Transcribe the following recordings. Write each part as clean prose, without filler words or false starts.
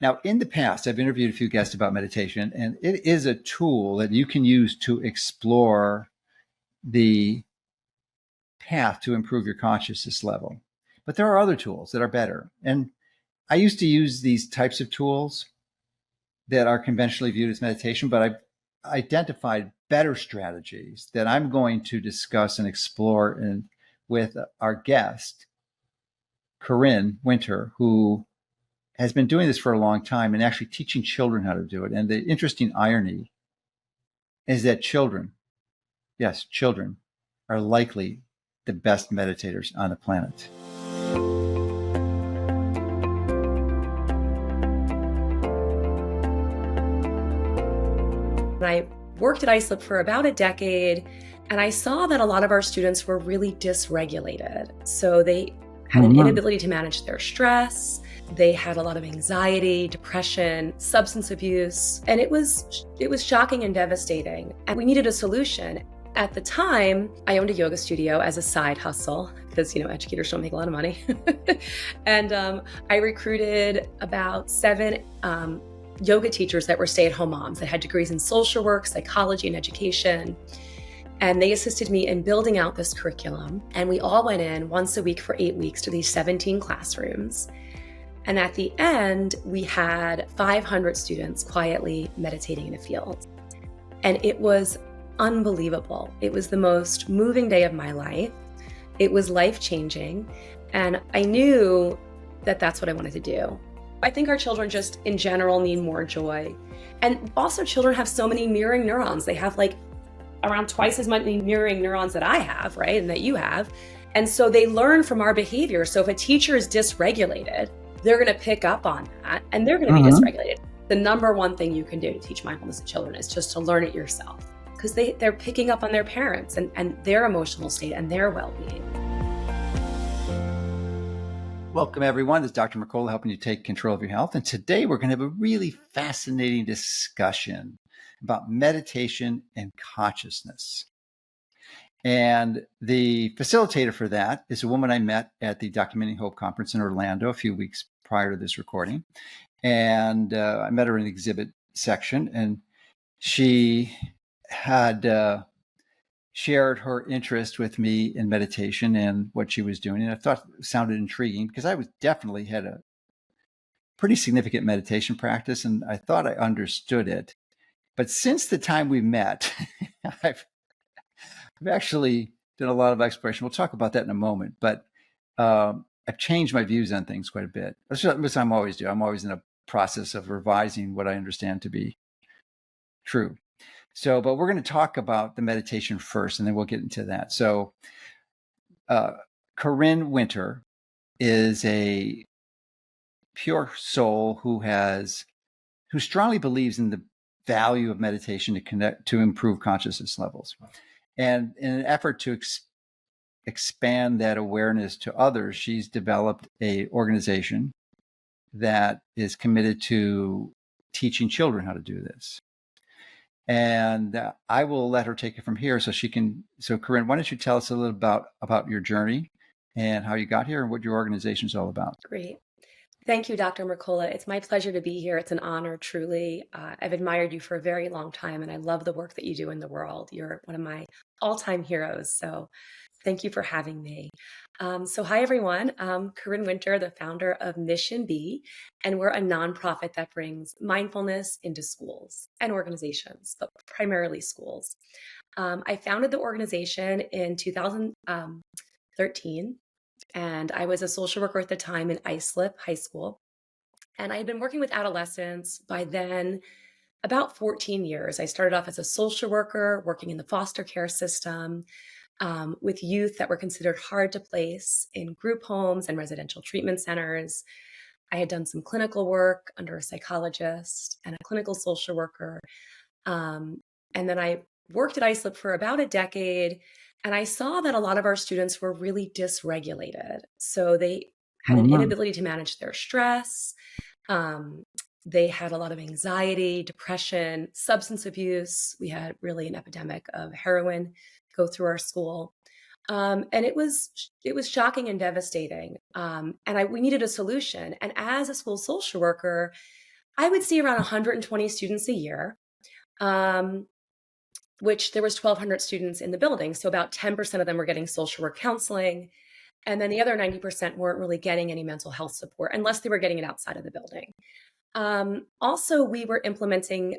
Now, in the past, I've interviewed a few guests about meditation, and it is a tool that you can use to explore the path to improve your consciousness level. But there are other tools that are better. And I used to use these types of tools that are conventionally viewed as meditation, but I've identified better strategies that I'm going to discuss and explore with our guest, Carin Winter, who has been doing this for a long time and actually teaching children how to do it. And the interesting irony is that children, yes, children, are likely the best meditators on the planet. I worked at Islip for about a decade, and I saw that a lot of our students were really dysregulated. So they had an inability to manage their stress. They had a lot of anxiety, depression, substance abuse, and it was shocking and devastating. And we needed a solution. At the time, I owned a yoga studio as a side hustle because, educators don't make a lot of money. And I recruited about 7 yoga teachers that were stay-at-home moms that had degrees in social work, psychology, and education. And they assisted me in building out this curriculum. And we all went in once a week for 8 weeks to these 17 classrooms. And at the end, we had 500 students quietly meditating in a field. And it was unbelievable. It was the most moving day of my life. It was life-changing. And I knew that that's what I wanted to do. I think our children just in general need more joy. And also children have so many mirroring neurons. They have around twice as many mirroring neurons that I have, right? And that you have. And so they learn from our behavior. So if a teacher is dysregulated, they're going to pick up on that and they're going to be dysregulated. The number one thing you can do to teach mindfulness to children is just to learn it yourself, because they're picking up on their parents and their emotional state and their well-being. Welcome, everyone. This is Dr. Mercola helping you take control of your health. And today we're going to have a really fascinating discussion about meditation and consciousness. And the facilitator for that is a woman I met at the Documenting Hope conference in Orlando a few weeks prior to this recording. And I met her in the exhibit section, and she had shared her interest with me in meditation and what she was doing. And I thought it sounded intriguing because I definitely had a pretty significant meditation practice, and I thought I understood it. But since the time we met, I've actually done a lot of exploration. We'll talk about that in a moment. But I've changed my views on things quite a bit. That's what I'm always doing. I'm always in a process of revising what I understand to be true. So, but we're going to talk about the meditation first, and then we'll get into that. So, Carin Winter is a pure soul who strongly believes in the value of meditation to improve consciousness levels. And in an effort to expand that awareness to others, she's developed an organization that is committed to teaching children how to do this. And I will let her take it from here so she can. So Carin, why don't you tell us a little about your journey and how you got here and what your organization is all about? Great. Thank you, Dr. Mercola. It's my pleasure to be here. It's an honor, truly. I've admired you for a very long time, and I love the work that you do in the world. You're one of my all-time heroes. So thank you for having me. So hi, everyone. I'm Carin Winter, the founder of Mission B, and we're a nonprofit that brings mindfulness into schools and organizations, but primarily schools. I founded the organization in 2013, and I was a social worker at the time in Islip High School. And I had been working with adolescents by then about 14 years. I started off as a social worker, working in the foster care system, with youth that were considered hard to place in group homes and residential treatment centers. I had done some clinical work under a psychologist and a clinical social worker. And then I worked at Islip for about a decade, and I saw that a lot of our students were really dysregulated. So they had an inability to manage their stress. They had a lot of anxiety, depression, substance abuse. We had really an epidemic of heroin go through our school. And it was shocking and devastating. And we needed a solution. And as a school social worker, I would see around 120 students a year, um, which there was 1,200 students in the building. So about 10% of them were getting social work counseling. And then the other 90% weren't really getting any mental health support unless they were getting it outside of the building. Also, we were implementing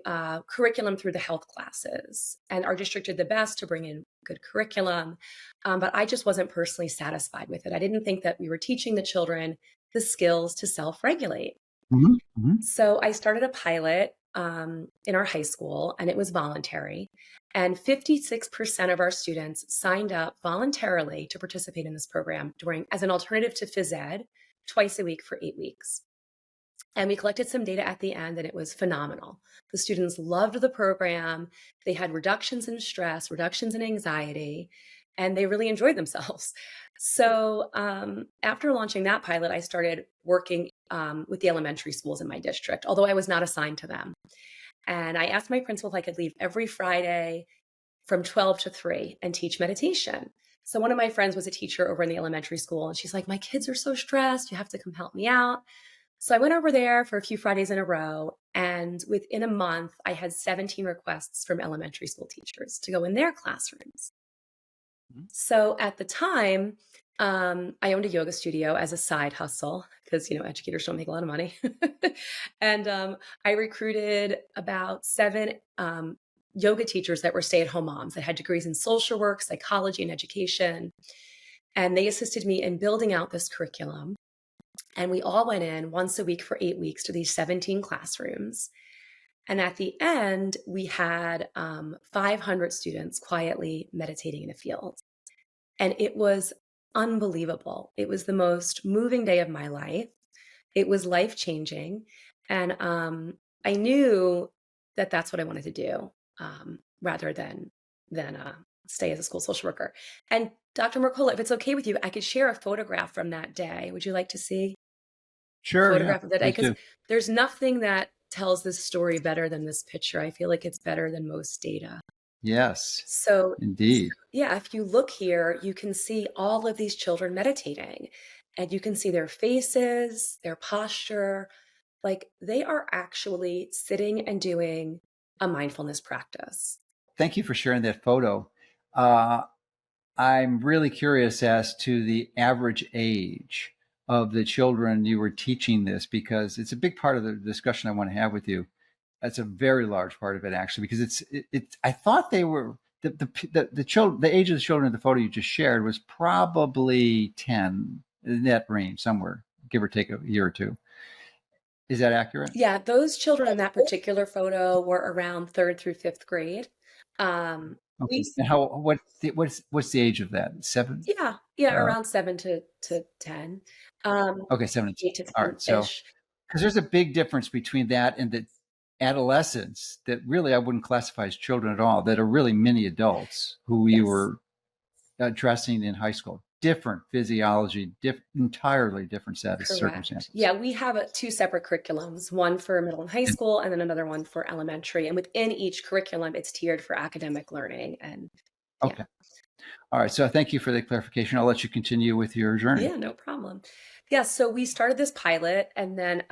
curriculum through the health classes, and our district did the best to bring in good curriculum. But I just wasn't personally satisfied with it. I didn't think that we were teaching the children the skills to self-regulate. Mhm, mhm. So I started a pilot in our high school, and it was voluntary. And 56% of our students signed up voluntarily to participate in this program as an alternative to phys ed twice a week for 8 weeks. And we collected some data at the end, and it was phenomenal. The students loved the program. They had reductions in stress, reductions in anxiety, and they really enjoyed themselves. So after launching that pilot, I started working with the elementary schools in my district, although I was not assigned to them. And I asked my principal if I could leave every Friday from 12 to 3 and teach meditation. So one of my friends was a teacher over in the elementary school, and she's like, my kids are so stressed. You have to come help me out. So I went over there for a few Fridays in a row, and within a month, I had 17 requests from elementary school teachers to go in their classrooms. Mhm. So at the time, I owned a yoga studio as a side hustle because, educators don't make a lot of money. And I recruited about 7 yoga teachers that were stay-at-home moms that had degrees in social work, psychology, and education. And they assisted me in building out this curriculum. And we all went in once a week for 8 weeks to these 17 classrooms. And at the end, we had 500 students quietly meditating in a field. And it was unbelievable. It was the most moving day of my life. It was life-changing. And I knew that that's what I wanted to do rather than stay as a school social worker. And Dr. Mercola, if it's okay with you, I could share a photograph from that day. Would you like to see a Sure, yeah, photograph of that day? please Because do. there's nothing that tells this story better than this picture. I feel like it's better than most data. Yes, So, indeed. yeah, if you look here, you can see all of these children meditating, and you can see their faces, their posture. Like they are actually sitting and doing a mindfulness practice. Thank you for sharing that photo. Uh, I'm really curious as to the average age of the children you were teaching this, because it's a big part of the discussion I want to have with you. That's a very large part of it, actually, because I thought they were the children, the age of the children in the photo you just shared was probably 10, in that range somewhere, give or take a year or two. Is that accurate? Yeah, those children in that particular photo were around third through fifth grade. Um, Okay. we And what's the age of that? Seven? yeah, around 7 to 10. Okay, 7 and 10. 8 to All right. So, 10-ish. because there's a big difference between that and the adolescents that really I wouldn't classify as children at all, that are really mini adults who you Yes. were addressing in high school. Different physiology, entirely different set of Correct. circumstances. Yeah, we have 2 separate curriculums, one for middle and high school, and then another one for elementary. And within each curriculum, it's tiered for academic learning. And yeah, Okay. All right. So thank you for the clarification. I'll let you continue with your journey. yeah, no problem. Yeah, so we started this pilot, and then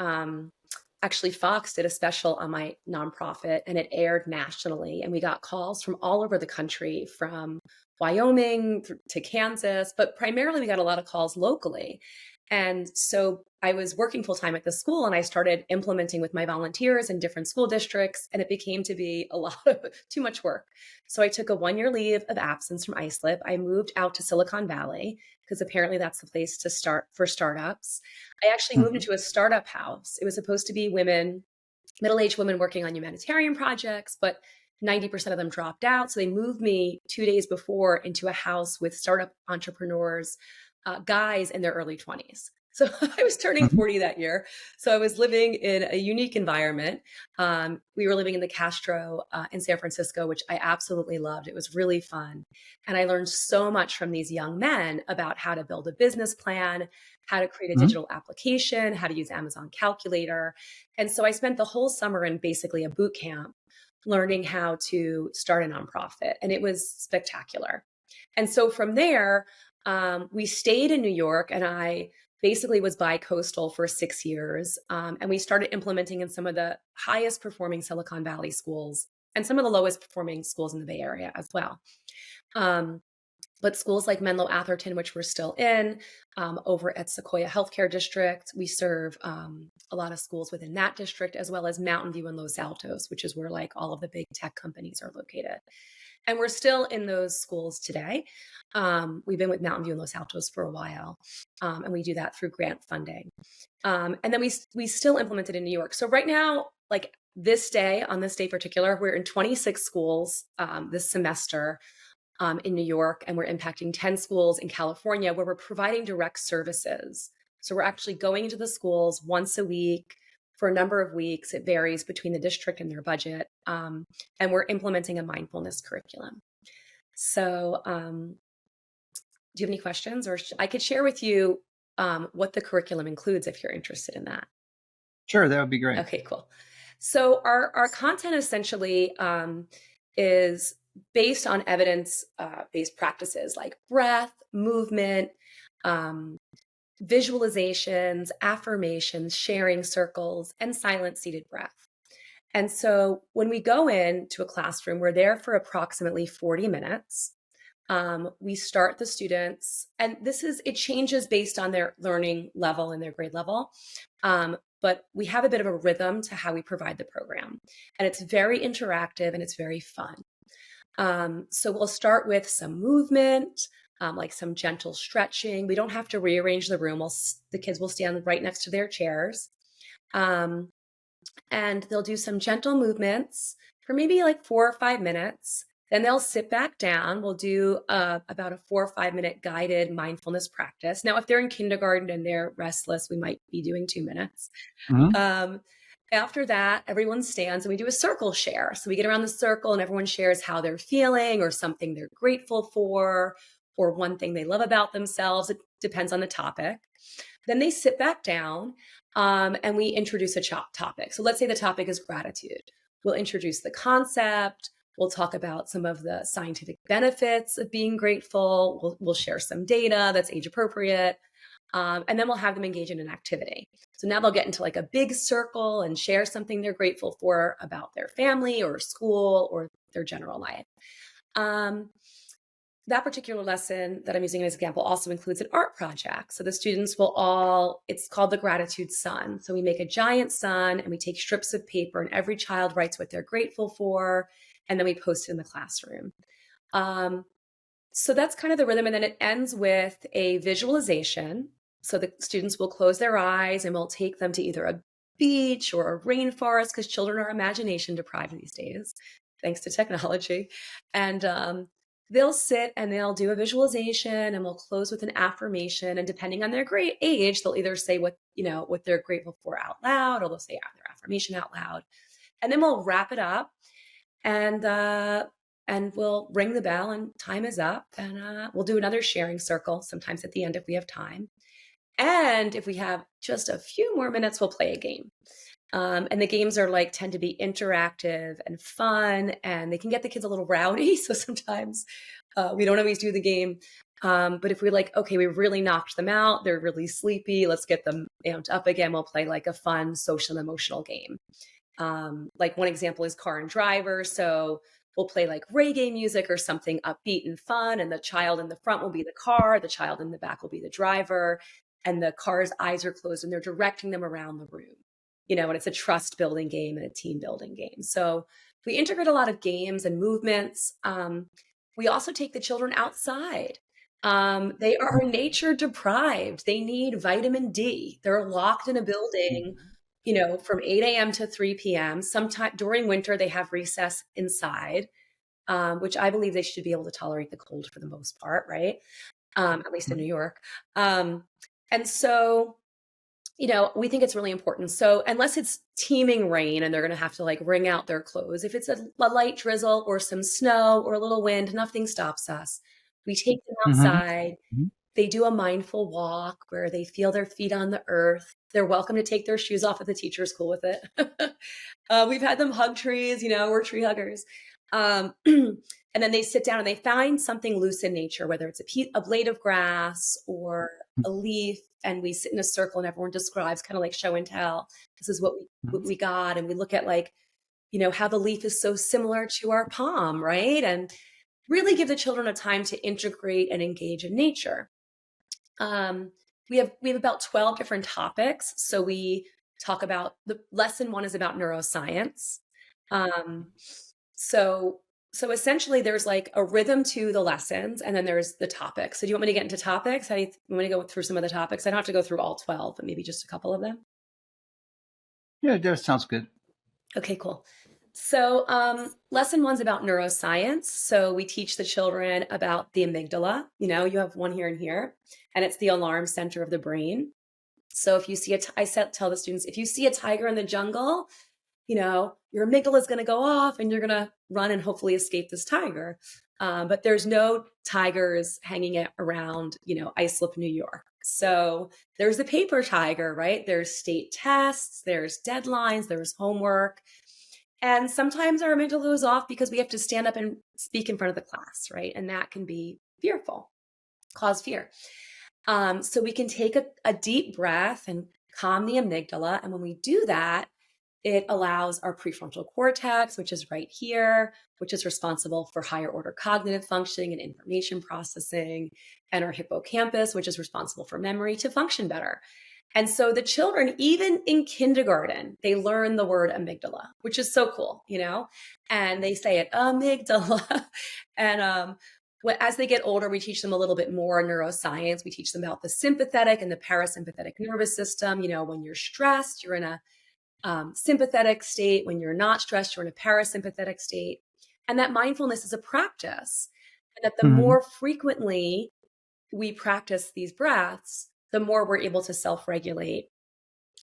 actually Fox did a special on my nonprofit, and it aired nationally. And we got calls from all over the country, from Wyoming to Kansas, but primarily we got a lot of calls locally. And so I was working full time at the school, and I started implementing with my volunteers in different school districts, and it became to be a lot of too much work. So I took a 1 year leave of absence from Islip. I moved out to Silicon Valley because apparently that's the place to start for startups. I actually moved Mhm. into a startup house. It was supposed to be women, middle-aged women working on humanitarian projects, but 90% of them dropped out. So they moved me 2 days before into a house with startup entrepreneurs, guys in their early 20s. So I was turning Mhm. 40 that year. So I was living in a unique environment. We were living in the Castro in San Francisco, which I absolutely loved. It was really fun. And I learned so much from these young men about how to build a business plan, how to create a Mhm. digital application, how to use Amazon Calculator. And so I spent the whole summer in basically a boot camp learning how to start a nonprofit. And it was spectacular. And so from there, we stayed in New York, and I basically was bi-coastal for 6 years. And we started implementing in some of the highest performing Silicon Valley schools and some of the lowest performing schools in the Bay Area as well. But schools like Menlo Atherton, which we're still in, over at Sequoia Healthcare District, we serve a lot of schools within that district, as well as Mountain View and Los Altos, which is where like all of the big tech companies are located. And we're still in those schools today. We've been with Mountain View and Los Altos for a while, and we do that through grant funding. And then we still implement it in New York. So right now, like on this day particular, we're in 26 schools this semester in New York, and we're impacting 10 schools in California where we're providing direct services. So we're actually going into the schools once a week for a number of weeks. It varies between the district and their budget. And we're implementing a mindfulness curriculum. So do you have any questions? Or I could share with you what the curriculum includes if you're interested in that. Sure, that would be great. Okay, cool. So our content essentially is based on evidence-based practices like breath, movement, visualizations, affirmations, sharing circles, and silent seated breath. And so when we go into a classroom, we're there for approximately 40 minutes. We start the students, and it changes based on their learning level and their grade level. But we have a bit of a rhythm to how we provide the program. And it's very interactive and it's very fun. So we'll start with some movement, like some gentle stretching. We don't have to rearrange the room. The kids will stand right next to their chairs. And they'll do some gentle movements for maybe like 4 or 5 minutes. Then they'll sit back down. We'll do about a 4 or 5 minute guided mindfulness practice. Now, if they're in kindergarten and they're restless, we might be doing 2 minutes. Mm-hmm. After that, everyone stands and we do a circle share. So we get around the circle and everyone shares how they're feeling or something they're grateful for or one thing they love about themselves. It depends on the topic. Then they sit back down and we introduce a topic. So let's say the topic is gratitude. We'll introduce the concept. We'll talk about some of the scientific benefits of being grateful. We'll share some data that's age appropriate. And then we'll have them engage in an activity. So now they'll get into like a big circle and share something they're grateful for about their family or school or their general life. That particular lesson that I'm using as an example also includes an art project. So the students it's called the Gratitude Sun. So we make a giant sun and we take strips of paper and every child writes what they're grateful for. And then we post it in the classroom. So that's kind of the rhythm. And then it ends with a visualization. So the students will close their eyes and we'll take them to either a beach or a rainforest because children are imagination deprived these days, thanks to technology. And they'll sit and they'll do a visualization and we'll close with an affirmation. And depending on their grade age, they'll either say what they're grateful for out loud, or they'll say their affirmation out loud. And then we'll wrap it up and we'll ring the bell and time is up. And we'll do another sharing circle sometimes at the end if we have time. And if we have just a few more minutes, we'll play a game. And the games tend to be interactive and fun, and they can get the kids a little rowdy. So sometimes we don't always do the game. But if we're okay, we really knocked them out, they're really sleepy, let's get them amped up again, we'll play like a fun social emotional game. Like one example is car and driver. So we'll play like reggae music or something upbeat and fun. And the child in the front will be the car. The child in the back will be the driver. And the car's eyes are closed and they're directing them around the room. And it's a trust building game and a team building game. So we integrate a lot of games and movements. We also take the children outside. They are nature deprived. They need vitamin D. They're locked in a building, from 8 a.m. to 3 p.m. Sometime during winter, they have recess inside, which I believe they should be able to tolerate the cold for the most part, right? At least in New York. And so, we think it's really important. So unless it's teeming rain and they're going to have to wring out their clothes, if it's a light drizzle or some snow or a little wind, nothing stops us. We take them outside. Mm-hmm. They do a mindful walk where they feel their feet on the earth. They're welcome to take their shoes off if the teacher's cool with it. We've had them hug trees, we're tree huggers. And then they sit down and they find something loose in nature, whether it's a blade of grass or a leaf, and we sit in a circle and everyone describes, kind of like show and tell. This is what we got. And we look at like, how the leaf is so similar to our palm, right? And really give the children a time to integrate and engage in nature. We have about 12 different topics. So we talk about, the lesson 1 is about neuroscience. So essentially there's like a rhythm to the lessons, and then there's the topics. So do you want me to get into topics? How do you want me to go through some of the topics? I don't have to go through all 12, but maybe just a couple of them. Yeah, that sounds good. Okay, cool. So lesson 1's about neuroscience. So we teach the children about the amygdala. You have one here and here, and it's the alarm center of the brain. So if you see tell the students, if you see a tiger in the jungle, your amygdala is going to go off and you're going to run and hopefully escape this tiger. But there's no tigers hanging around, Islip, New York. So there's the paper tiger, right? There's state tests, there's deadlines, there's homework. And sometimes our amygdala goes off because we have to stand up and speak in front of the class, right? And that can be fearful, cause fear. So we can take a deep breath and calm the amygdala. And when we do that, it allows our prefrontal cortex, which is right here, which is responsible for higher order cognitive functioning and information processing, and our hippocampus, which is responsible for memory, to function better. And so the children, even in kindergarten, they learn the word amygdala, which is so cool, and they say it, amygdala. And as they get older, we teach them a little bit more neuroscience. We teach them about the sympathetic and the parasympathetic nervous system. When you're stressed, you're in a sympathetic state. When you're not stressed, you're in a parasympathetic state. And that mindfulness is a practice. And that the more frequently we practice these breaths, the more we're able to self-regulate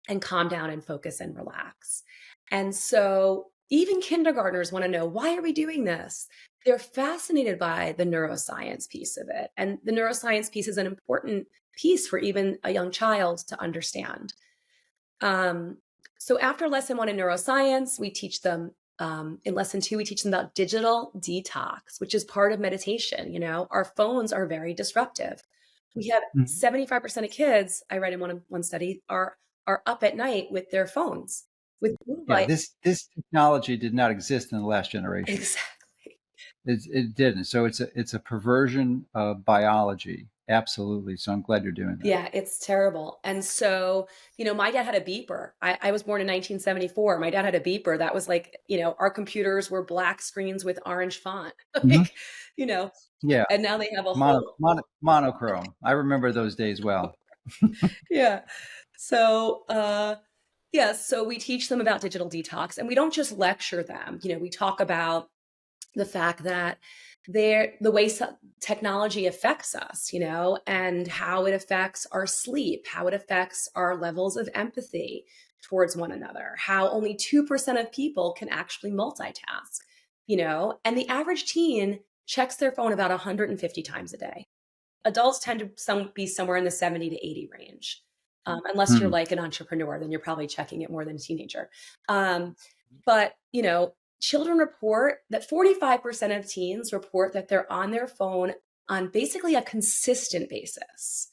and calm down and focus and relax. And so even kindergartners want to know, why are we doing this? They're fascinated by the neuroscience piece of it. And the neuroscience piece is an important piece for even a young child to understand. So after lesson 1 in neuroscience, we teach them, in lesson 2, we teach them about digital detox, which is part of meditation. Our phones are very disruptive. We have 75% of kids, I read in one study, are up at night with their phones. With blue light. Yeah, this technology did not exist in the last generation. Exactly. It didn't. So it's a perversion of biology. Absolutely. So I'm glad you're doing that. Yeah, it's terrible. And so, my dad had a beeper. I was born in 1974. My dad had a beeper. That was like, our computers were black screens with orange font. Yeah. And now they have a monochrome. I remember those days well. Yeah. So, so we teach them about digital detox, and we don't just lecture them. We talk about the fact that the way technology affects us, and how it affects our sleep, how it affects our levels of empathy towards one another, how only 2% of people can actually multitask, and the average teen checks their phone about 150 times a day. Adults tend to be somewhere in the 70 to 80 range. Unless you're like an entrepreneur, then you're probably checking it more than a teenager. But, children report that 45% of teens report that they're on their phone on basically a consistent basis.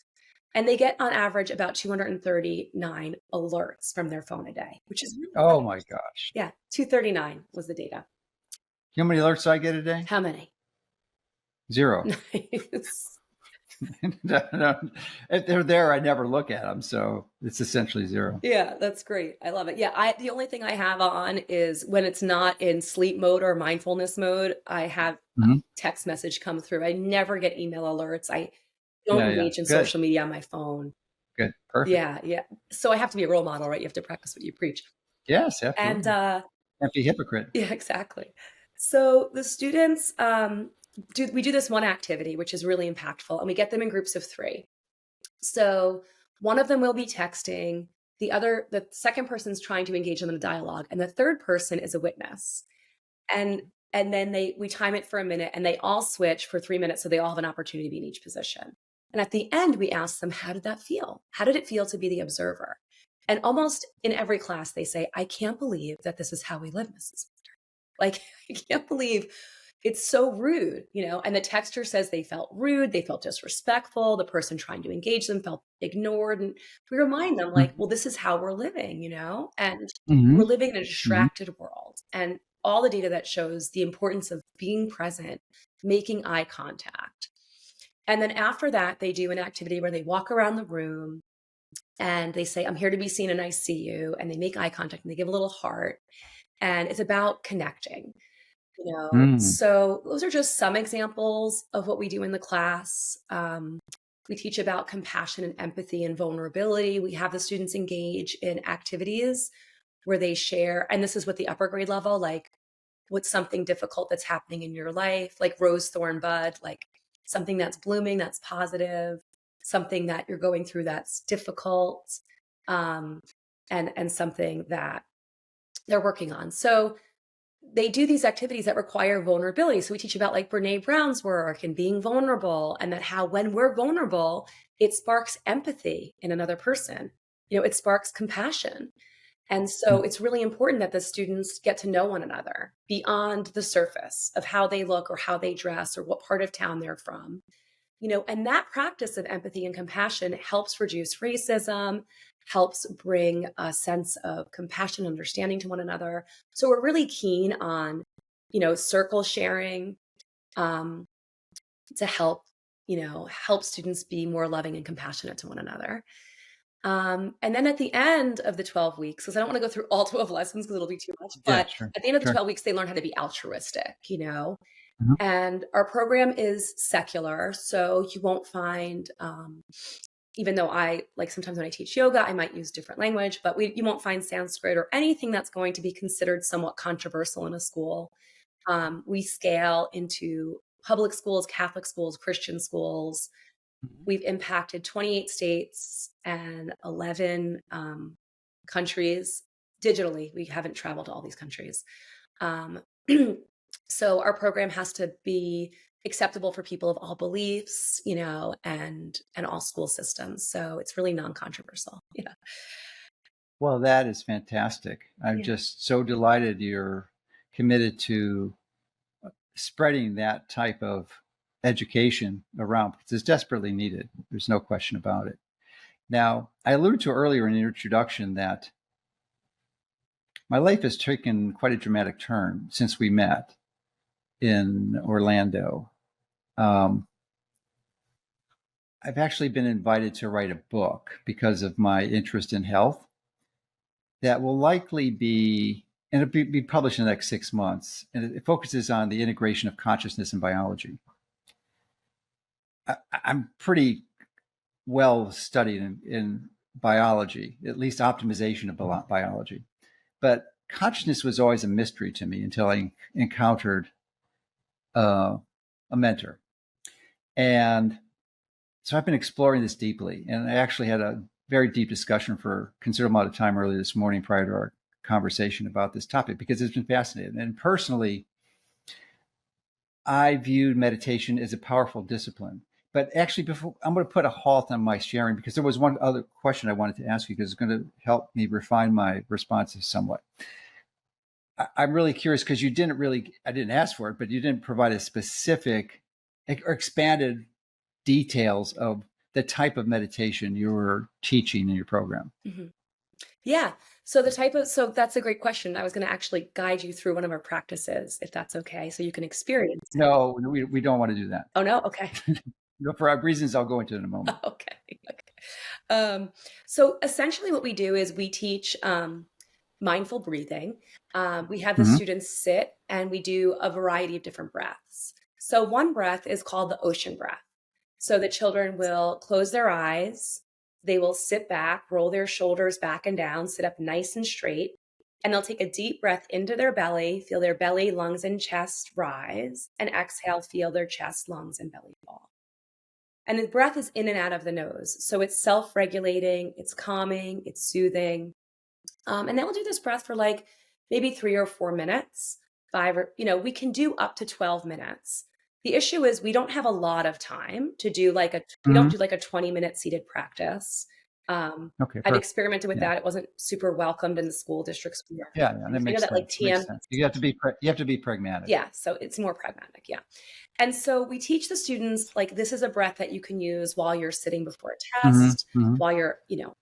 And they get on average about 239 alerts from their phone a day, which is really Oh my gosh. Yeah, 239 was the data. You know how many alerts I get a day? How many? 0. Nice. If they're there, I never look at them. So it's essentially 0. Yeah, that's great. I love it. Yeah, the only thing I have on is when it's not in sleep mode or mindfulness mode, I have a text message come through. I never get email alerts. I don't engage in social media on my phone. Good. Perfect. Yeah. So I have to be a role model, right? You have to practice what you preach. Yes, absolutely. And can't be a hypocrite. Yeah, exactly. So the students we do this one activity, which is really impactful, and we get them in groups of 3. So one of them will be texting, the second person's trying to engage them in a dialogue, and the third person is a witness. And then we time it for a minute, and they all switch for 3 minutes, so they all have an opportunity to be in each position. And at the end, we ask them, how did that feel? How did it feel to be the observer? And almost in every class, they say, I can't believe that this is how we live, Mrs. Winter. Like, I can't believe it's so rude, and the texter says they felt rude, they felt disrespectful, the person trying to engage them felt ignored. And we remind them, like, well, this is how we're living, and Mm-hmm. we're living in a Mm-hmm. distracted world. And all the data that shows the importance of being present, making eye contact. And then after that, they do an activity where they walk around the room and they say, I'm here to be seen and I see you. And they make eye contact and they give a little heart. And it's about connecting. Mm. So those are just some examples of what we do in the class. We teach about compassion and empathy and vulnerability. We have the students engage in activities where they share, and this is with the upper grade level, like what's something difficult that's happening in your life, like rose, thorn, bud, like something that's blooming, that's positive, something that you're going through that's difficult, and something that they're working on. So they do these activities that require vulnerability. So we teach about like Brene Brown's work and being vulnerable, and that how when we're vulnerable, it sparks empathy in another person. It sparks compassion. And so it's really important that the students get to know one another beyond the surface of how they look or how they dress or what part of town they're from. And that practice of empathy and compassion helps reduce racism, helps bring a sense of compassion, understanding to one another. So we're really keen on, circle sharing, to help students be more loving and compassionate to one another. And then at the end of the 12 weeks, because I don't want to go through all 12 lessons because it'll be too much, Yeah, but sure. at the end of the Sure. 12 weeks, they learn how to be altruistic, Mhm. and our program is secular. So you won't find, even though sometimes when I teach yoga, I might use different language, but you won't find Sanskrit or anything that's going to be considered somewhat controversial in a school. We scale into public schools, Catholic schools, Christian schools. Mhm. We've impacted 28 states and 11 countries digitally. We haven't traveled to all these countries. Um, so our program has to be acceptable for people of all beliefs, and all school systems. So it's really non-controversial. Yeah. Well, that is fantastic. I'm Yeah. just so delighted you're committed to spreading that type of education around because it's desperately needed. There's no question about it. Now, I alluded to earlier in the introduction that my life has taken quite a dramatic turn since we met in Orlando. Um, I've actually been invited to write a book because of my interest in health that will likely be, and it'll be published in the next 6 months. And it focuses on the integration of consciousness and biology. I'm pretty well studied in biology, at least optimization of biology. But consciousness was always a mystery to me until I encountered a mentor. And so I've been exploring this deeply. And I actually had a very deep discussion for a considerable amount of time earlier this morning prior to our conversation about this topic because it's been fascinating. And personally, I viewed meditation as a powerful discipline. But actually, before I'm going to put a halt on my sharing because there was one other question I wanted to ask you because it's going to help me refine my responses somewhat. I'm really curious because I didn't ask for it, but you didn't provide a specific or expanded details of the type of meditation you were teaching in your program. Mm-hmm. Yeah. So that's a great question. I was going to actually guide you through one of our practices, if that's okay, so you can experience it. No, we don't want to do that. Oh, no? Okay. For reasons I'll go into in a moment. Okay. So essentially what we do is we teach mindful breathing. We have the Mm-hmm. students sit and we do a variety of different breaths. So one breath is called the ocean breath. So the children will close their eyes. They will sit back, roll their shoulders back and down, sit up nice and straight. And they'll take a deep breath into their belly, feel their belly, lungs, and chest rise. And exhale, feel their chest, lungs, and belly fall. And the breath is in and out of the nose. So it's self-regulating, it's calming, it's soothing. And then we'll do this breath for like maybe 3 or 4 minutes, we can do up to 12 minutes. The issue is we don't have a lot of time to do we don't Mm-hmm. do like a 20-minute seated practice. Okay, I've perfect. experimented with Yeah. that. It wasn't super welcomed in the school districts. Yeah, that I know makes that like sense. Makes TM, sense. You have to be pragmatic. yeah, so it's more pragmatic. Yeah. And so we teach the students, like, this is a breath that you can use while you're sitting before a Hmm. test, Hmm. while you're,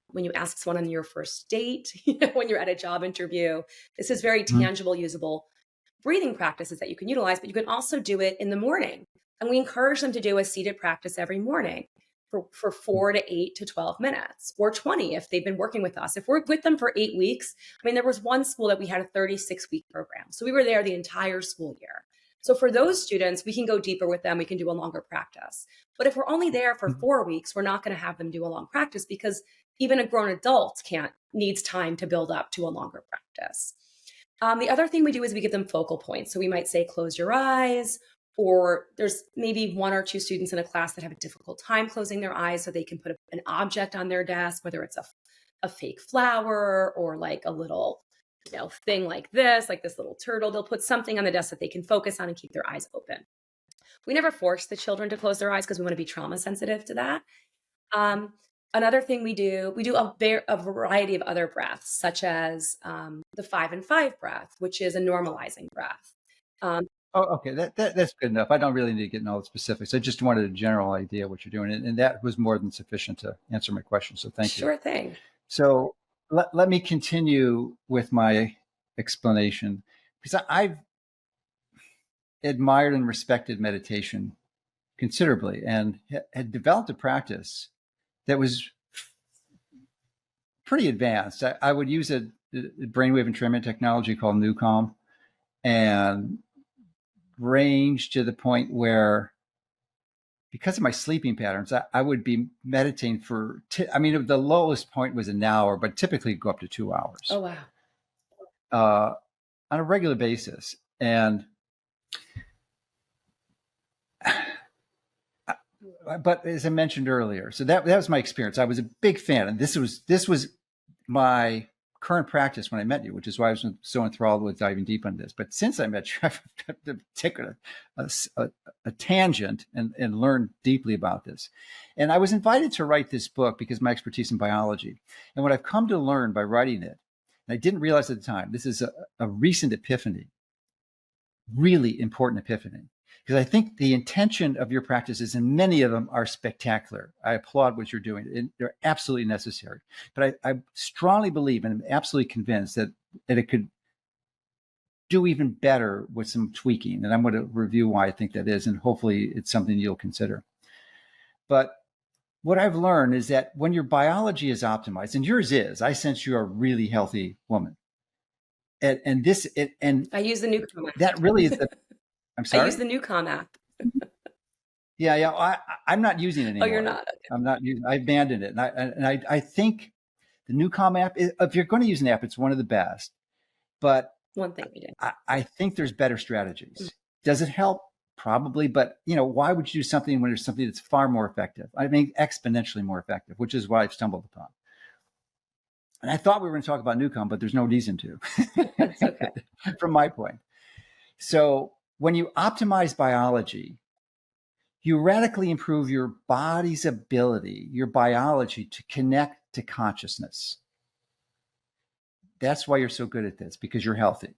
when you ask someone on your first date, when you're at a job interview. This is very Hmm. tangible, usable breathing practices that you can utilize, but you can also do it in the morning. And we encourage them to do a seated practice every morning for 4 to 8 to 12 minutes, or 20 if they've been working with us. If we're with them for 8 weeks, I mean, there was one school that we had a 36-week program. So we were there the entire school year. So for those students, we can go deeper with them. We can do a longer practice. But if we're only there for 4 weeks, we're not going to have them do a long practice, because even a grown adult needs time to build up to a longer practice. The other thing we do is we give them focal points. So we might say, close your eyes, or there's maybe 1 or 2 students in a class that have a difficult time closing their eyes, so they can put an object on their desk, whether it's a fake flower or like a little thing like this little turtle. They'll put something on the desk that they can focus on and keep their eyes open. We never force the children to close their eyes because we want to be trauma sensitive to that. Another thing we do a variety of other breaths, such as the 5 and 5 breath, which is a normalizing breath. Oh, okay. That's good enough. I don't really need to get into all the specifics. I just wanted a general idea of what you're doing, and that was more than sufficient to answer my question. So thank you. Sure thing. So let me continue with my explanation, because I've admired and respected meditation considerably, and had developed a practice that was pretty advanced. I would use a brainwave entrainment technology called NewCalm, and range to the point where, because of my sleeping patterns, I would be meditating for, the lowest point was an hour, but typically go up to 2 hours. Oh, wow. On a regular basis. And, but as I mentioned earlier, so that was my experience. I was a big fan, and this was my current practice when I met you, which is why I was so enthralled with diving deep on this. But since I met you, I've taken a tangent and learned deeply about this. And I was invited to write this book because of my expertise in biology. And what I've come to learn by writing it, and I didn't realize at the time, this is a recent epiphany, really important epiphany, because I think the intention of your practices, and many of them are spectacular. I applaud what you're doing, and they're absolutely necessary. But I strongly believe, and I'm absolutely convinced that it could do even better with some tweaking. And I'm going to review why I think that is, and hopefully it's something you'll consider. But what I've learned is that when your biology is optimized, and yours is, I sense you're a really healthy woman. And I use the NewCalm app. That really is the, I'm sorry? I use the NewCalm app. Yeah. I'm not using it anymore. Oh, you're not? Okay. I'm not using. I abandoned it, and I think the NewCalm app, if you're going to use an app, it's one of the best. But one thing we did. I think there's better strategies. Mm-hmm. Does it help? Probably, but why would you do something when there's something that's far more effective? I mean, exponentially more effective, which is what I've stumbled upon. And I thought we were going to talk about NewCalm, but there's no reason to. That's okay. From my point. So when you optimize biology, you radically improve your body's ability, your biology, to connect to consciousness. That's why you're so good at this, because you're healthy.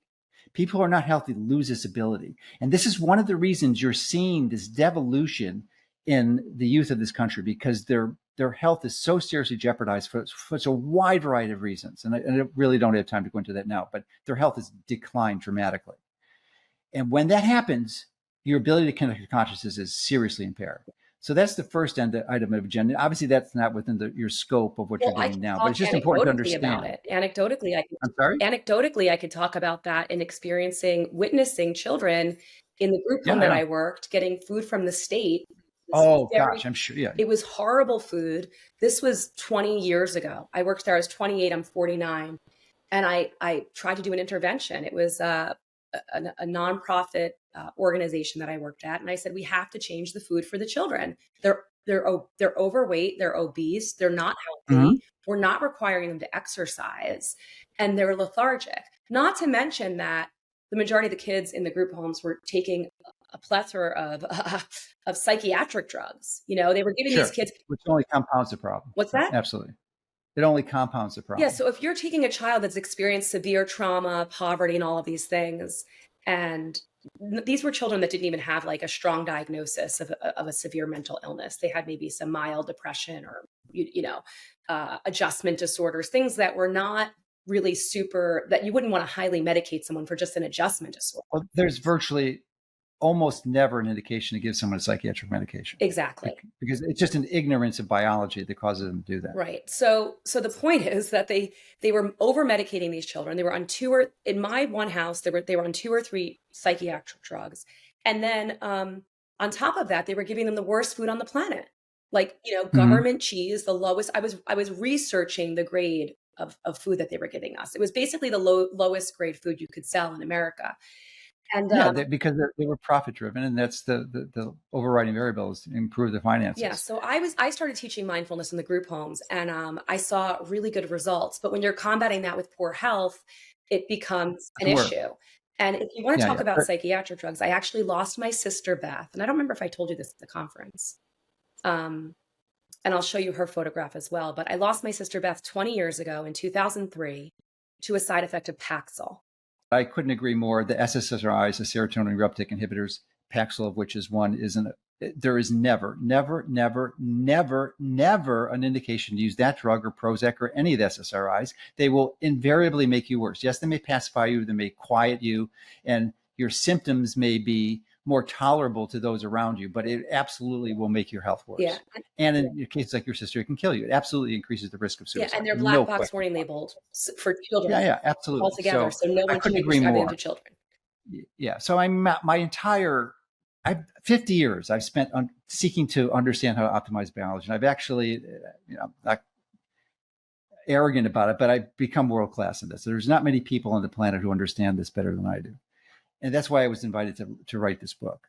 People who are not healthy lose this ability. And this is one of the reasons you're seeing this devolution in the youth of this country, because their health is so seriously jeopardized for such a wide variety of reasons. And I really don't have time to go into that now, but their health has declined dramatically. And when that happens, your ability to connect to consciousness is seriously impaired. So that's the first item of agenda. Obviously, that's not within your scope of what you're doing now, but it's just important to understand. About it. Anecdotally, I'm sorry? Anecdotally, I could talk about that in witnessing children in the group home that I worked, getting food from the state. Gosh, I'm sure. Yeah. It was horrible food. This was 20 years ago. I worked there. I was 28. I'm 49. And I tried to do an intervention. It was a nonprofit organization that I worked at. And I said, we have to change the food for the children. They're overweight. They're obese. They're not healthy. Mm-hmm. We're not requiring them to exercise, and they're lethargic. Not to mention that the majority of the kids in the group homes were taking a plethora of psychiatric drugs. They were giving these kids, which only compounds the problem. What's that? Absolutely. It only compounds the problem. Yeah. So if you're taking a child that's experienced severe trauma, poverty, and all of these things, and these were children that didn't even have like a strong diagnosis of a severe mental illness. They had maybe some mild depression or, adjustment disorders, things that were not really super, that you wouldn't want to highly medicate someone for just an adjustment disorder. Well, there's virtually almost never an indication to give someone a psychiatric medication. Exactly. Because it's just an ignorance of biology that causes them to do that. Right. So the point is that they were over medicating these children. They were on in my one house, they were on 2 or 3 psychiatric drugs. And then on top of that, they were giving them the worst food on the planet. Like, government cheese, the lowest. I was researching the grade of food that they were giving us. It was basically the lowest grade food you could sell in America. And because they were profit driven, and that's the overriding variable is to improve the finances. Yeah. So I started teaching mindfulness in the group homes, and I saw really good results. But when you're combating that with poor health, it becomes an issue. And if you want to talk about psychiatric drugs, I actually lost my sister Beth, and I don't remember if I told you this at the conference. And I'll show you her photograph as well. But I lost my sister Beth 20 years ago in 2003 to a side effect of Paxil. I couldn't agree more. The SSRIs, the serotonin reuptake inhibitors, Paxil of which is one, there is never an indication to use that drug or Prozac or any of the SSRIs. They will invariably make you worse. Yes, they may pacify you, they may quiet you, and your symptoms may be more tolerable to those around you, but it absolutely will make your health worse. Yeah. And in cases like your sister, it can kill you. It absolutely increases the risk of suicide. Yeah, and they're black box warning labeled for children. Yeah, absolutely. Altogether, so no one can prescribe them to children. Yeah, so my entire 50 years I've spent seeking to understand how to optimize biology. And I've actually, not arrogant about it, but I've become world class in this. There's not many people on the planet who understand this better than I do. And that's why I was invited to write this book.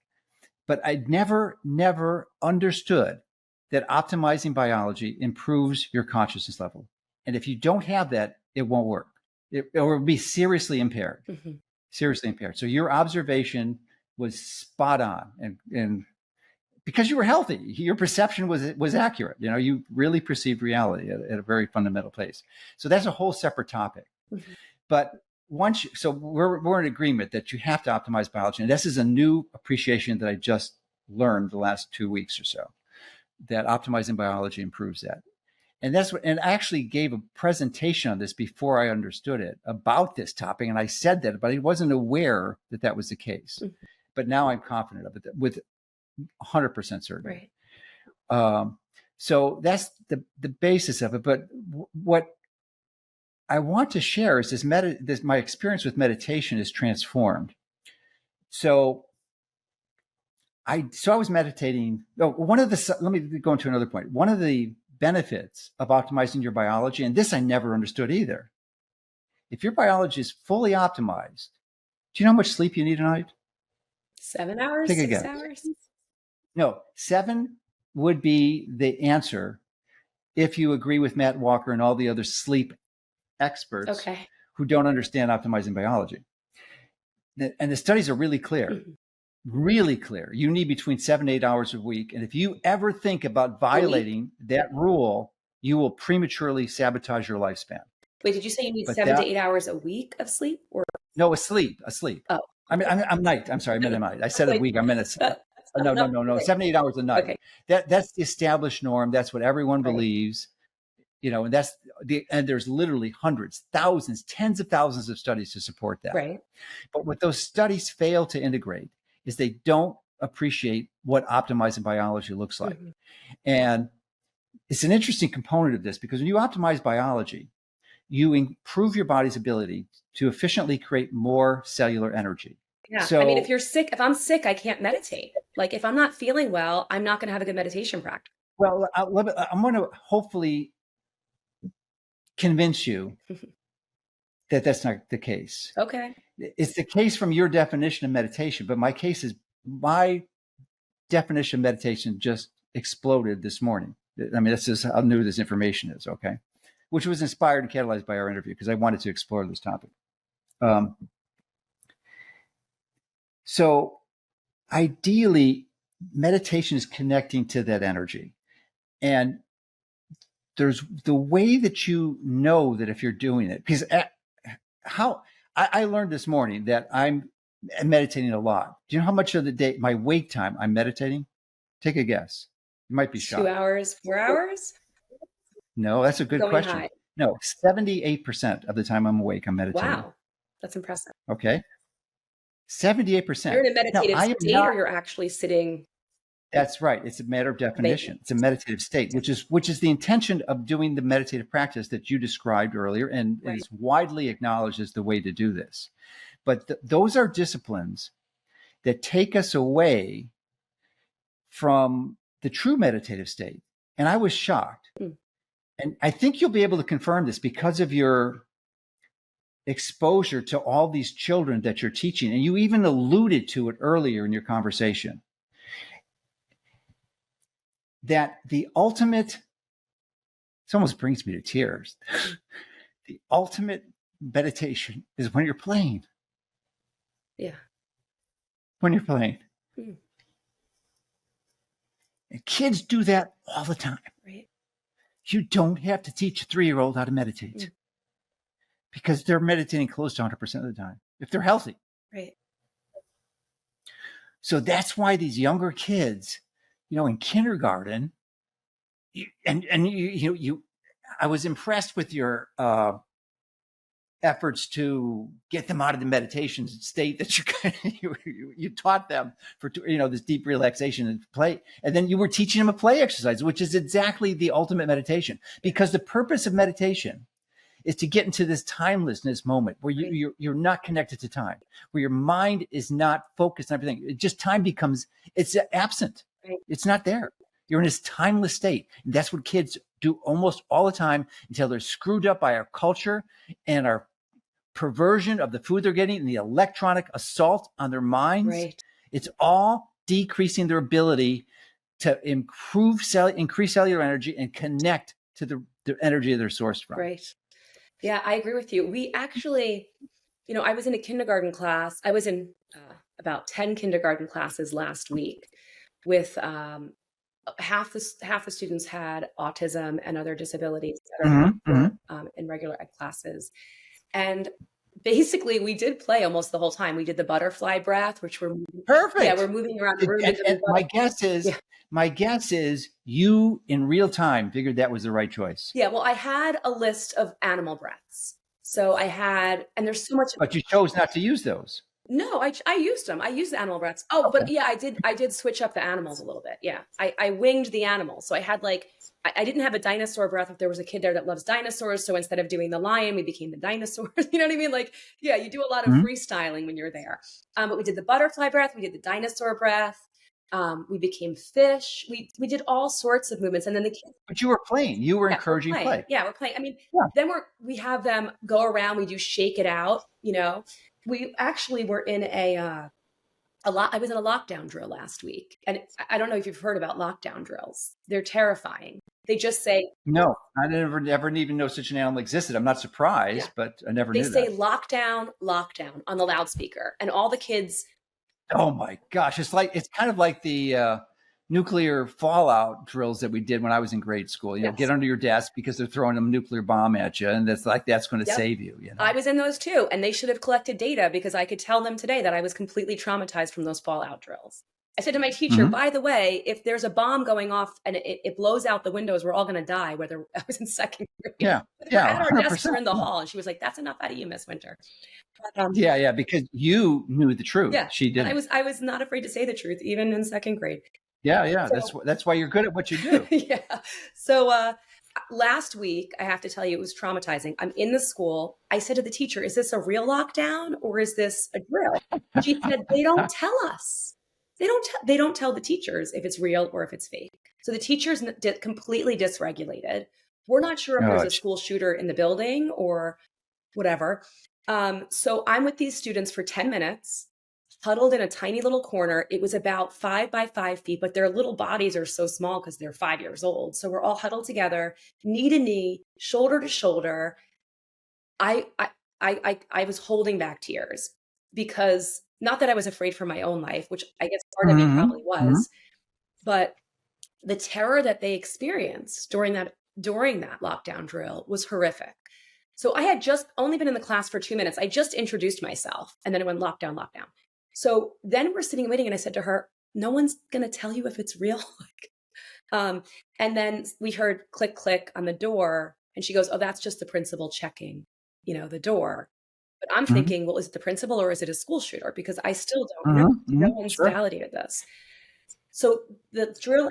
But I never understood that optimizing biology improves your consciousness level. And if you don't have that, it won't work. It will be seriously impaired. Mm-hmm. Seriously impaired. So your observation was spot on. And because you were healthy, your perception was accurate. You really perceived reality at a very fundamental place. So that's a whole separate topic. Mm-hmm. But so we're in agreement that you have to optimize biology. And this is a new appreciation that I just learned the last 2 weeks or so, that optimizing biology improves that. And and I actually gave a presentation on this before I understood it about this topic. And I said that, but I wasn't aware that that was the case. Mm-hmm. But now I'm confident of it with 100% certainty. Right. So that's the basis of it. But what I want to share is my experience with meditation is transformed. So I was meditating. Let me go into another point. One of the benefits of optimizing your biology, and this I never understood either. If your biology is fully optimized, do you know how much sleep you need a night? 7 hours, 6 hours? No, 7 would be the answer if you agree with Matt Walker and all the other sleep experts who don't understand optimizing biology. And the studies are really clear. Mm-hmm. Really clear. You need between 7 to 8 hours a week. And if you ever think about violating that rule, you will prematurely sabotage your lifespan. Wait, did you say you need 7 to 8 hours a week of sleep? Or no, asleep. Oh. I'm night. I'm sorry, I meant a night. I said a week. I meant no. 7 to 8 hours a night. Okay. That's the established norm. That's what everyone believes. And and there's literally hundreds, thousands, tens of thousands of studies to support that. Right. But what those studies fail to integrate is they don't appreciate what optimizing biology looks like. Mm-hmm. And it's an interesting component of this because when you optimize biology, you improve your body's ability to efficiently create more cellular energy. Yeah. So, if I'm sick, I can't meditate. Like if I'm not feeling well, I'm not going to have a good meditation practice. Well, I'm going to hopefully convince you that that's not the case. Okay. It's the case from your definition of meditation, but my definition of meditation just exploded this morning. I mean, this is how new this information is, okay? Which was inspired and catalyzed by our interview because I wanted to explore this topic. So ideally, meditation is connecting to that energy. And there's the way that you know that if you're doing it, because how I learned this morning that I'm meditating a lot. Do you know how much of the day, my wake time, I'm meditating? Take a guess. You might be 2 shocked. hours, 4 hours? No, that's a good Going question. high. No, 78% of the time I'm awake, I'm meditating. Wow. That's impressive. Okay. You're 78%. in a Now, meditative I am state, not. or you're actually sitting That's right. It's a matter of definition. vacant? It's a meditative state, which is the intention of doing the meditative practice that you described earlier, and Right. is widely acknowledged as the way to do this. But those are disciplines that take us away from the true meditative state. And I was shocked. And I think you'll be able to confirm this because of your exposure to all these children that you're teaching. And you even alluded to it earlier in your conversation, that the ultimate, it almost brings me to tears. The ultimate meditation is when you're playing. Yeah. When you're playing. And kids do that all the time. Right. You don't have to teach a 3-year-old how to meditate because they're meditating close to 100% of the time if they're healthy. Right. So that's why these younger kids, in kindergarten, I was impressed with your efforts to get them out of the meditation state that you taught them for, this deep relaxation and play. And then you were teaching them a play exercise, which is exactly the ultimate meditation, because the purpose of meditation is to get into this timelessness moment where you're not connected to time, where your mind is not focused on everything. It just time becomes, it's absent. Right. It's not there. You're in this timeless state. And that's what kids do almost all the time until they're screwed up by our culture and our perversion of the food they're getting and the electronic assault on their minds. Right. It's all decreasing their ability to increase cellular energy and connect to the energy they're sourced from. Right. Yeah, I agree with you. We actually, I was in a kindergarten class. I was in about 10 kindergarten classes last week with half the students had autism and other disabilities that are in regular ed classes. And basically we did play almost the whole time. We did the butterfly breath, which we're perfect. Yeah, we're moving around the room. And my guess is you in real time figured that was the right choice. Yeah, well, I had a list of animal breaths. So and there's so much. But you chose not to use those. No, I used them. I used the animal breaths. Oh, okay. But yeah, I did switch up the animals a little bit. Yeah, I winged the animals. So I had I didn't have a dinosaur breath if there was a kid there that loves dinosaurs. So instead of doing the lion, we became the dinosaurs. You know what I mean? Yeah, you do a lot of freestyling when you're there. But we did the butterfly breath. We did the dinosaur breath. We became fish. We did all sorts of movements. And then the kids. But you were playing. You were encouraging play. Yeah, we're playing. I mean, then we have them go around. We do shake it out, We actually were in I was in a lockdown drill last week. And I don't know if you've heard about lockdown drills. They're terrifying. They just say, no, I never even know such an animal existed. I'm not surprised, but I never knew that. They say lockdown on the loudspeaker, and all the kids. Oh my gosh. It's kind of like the nuclear fallout drills that we did when I was in grade school. Get under your desk because they're throwing a nuclear bomb at you. And that's going to save you. I was in those too. And they should have collected data because I could tell them today that I was completely traumatized from those fallout drills. I said to my teacher, by the way, if there's a bomb going off and it blows out the windows, we're all going to die, whether I was in second grade. Yeah. We're at our desks, we're in the hall. And she was like, that's enough out of you, Miss Winter. But, because you knew the truth. Yeah, she didn't. I was not afraid to say the truth, even in second grade. Yeah. So, that's why you're good at what you do. Yeah. So last week, I have to tell you, it was traumatizing. I'm in the school. I said to the teacher, is this a real lockdown or is this a drill? She said, they don't tell us. They don't tell the teachers if it's real or if it's fake. So the teachers completely dysregulated. We're not sure if there's a school shooter in the building or whatever. So I'm with these students for 10 minutes, huddled in a tiny little corner. It was about 5 by 5 feet, but their little bodies are so small because they're 5 years old. So we're all huddled together, knee to knee, shoulder to shoulder. I was holding back tears because not that I was afraid for my own life, which I guess part of me probably was, but the terror that they experienced during during that lockdown drill was horrific. So I had just only been in the class for 2 minutes. I just introduced myself and then it went lockdown, lockdown. So then we're sitting and waiting and I said to her, no one's going to tell you if it's real. And then we heard click, click on the door and she goes, oh, that's just the principal checking, the door. But I'm thinking, well, is it the principal or is it a school shooter? Because I still don't know. No one's validated this. So the drill.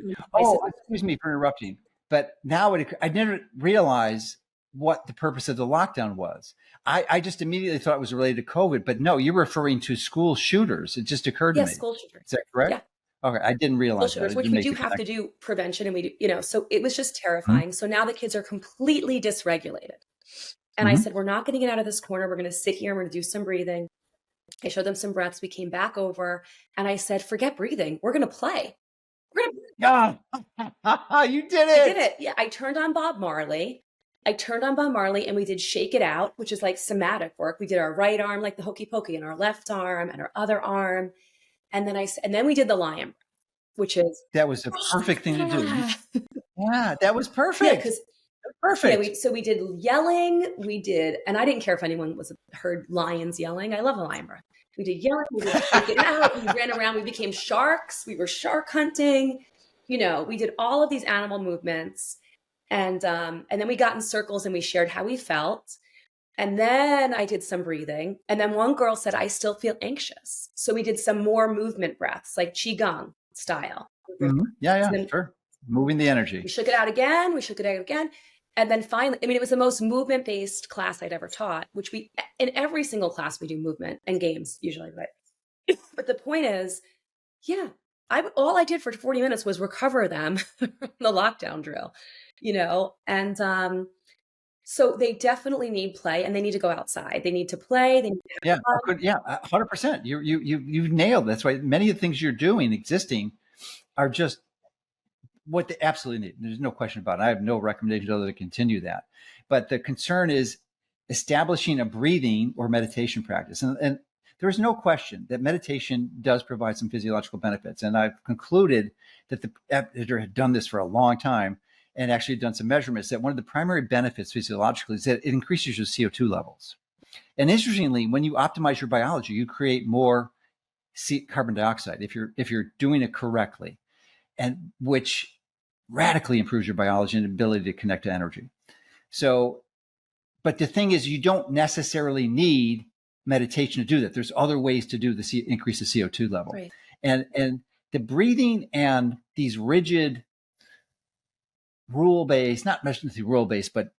Excuse me for interrupting, but now I never realized what the purpose of the lockdown was. I just immediately thought it was related to COVID, but no, you're referring to school shooters. It just occurred to me. Yes, school shooters. Is that correct? Yeah. Okay, I didn't realize that. Which we do have to do prevention, and we do, so it was just terrifying. So now the kids are completely dysregulated. And I said, we're not going to get out of this corner. We're going to sit here and we're going to do some breathing. I showed them some breaths. We came back over and I said, forget breathing. We're going to play. Yeah, you did it. I did it. Yeah. I turned on Bob Marley and we did Shake It Out, which is like somatic work. We did our right arm, like the hokey pokey, and our left arm and our other arm. And then we did the lion, that was the perfect thing to do. Yeah, that was perfect. Yeah, because perfect. Yeah, so we did yelling. And I didn't care if anyone heard lions yelling. I love the lion breath. We did yelling. We did Shake It Out. We ran around. We became sharks. We were shark hunting. We did all of these animal movements, and then we got in circles and we shared how we felt. And then I did some breathing. And then one girl said, I still feel anxious. So we did some more movement breaths, like Qigong style. Yeah, sure. Moving the energy. We shook it out again. And then finally, it was the most movement-based class I'd ever taught, which in every single class, we do movement and games usually. But the point is, all I did for 40 minutes was recover them from the lockdown drill, and so they definitely need play and they need to go outside. They need to play. They need to 100%. You nailed it. That's why many of the things you're doing existing are just what they absolutely need. There's no question about it. I have no recommendation other than to continue that. But the concern is establishing a breathing or meditation practice. And there's no question that meditation does provide some physiological benefits. And I've concluded that the editor had done this for a long time and actually done some measurements, that one of the primary benefits physiologically is that it increases your CO2 levels. And interestingly, when you optimize your biology, you create more carbon dioxide if you're doing it correctly, and which radically improves your biology and ability to connect to energy. So, but the thing is, you don't necessarily need meditation to do that. There's other ways to increase the CO2 level. Right. And the breathing and these rigid rule-based, not necessarily rule-based, but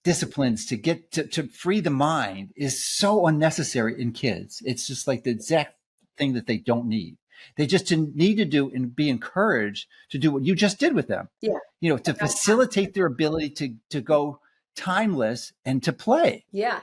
disciplines to get to free the mind is so unnecessary in kids. It's just like the exact thing that they don't need. They just need to do and be encouraged to do what you just did with them. Yeah. To facilitate their ability to go timeless and to play. Yeah.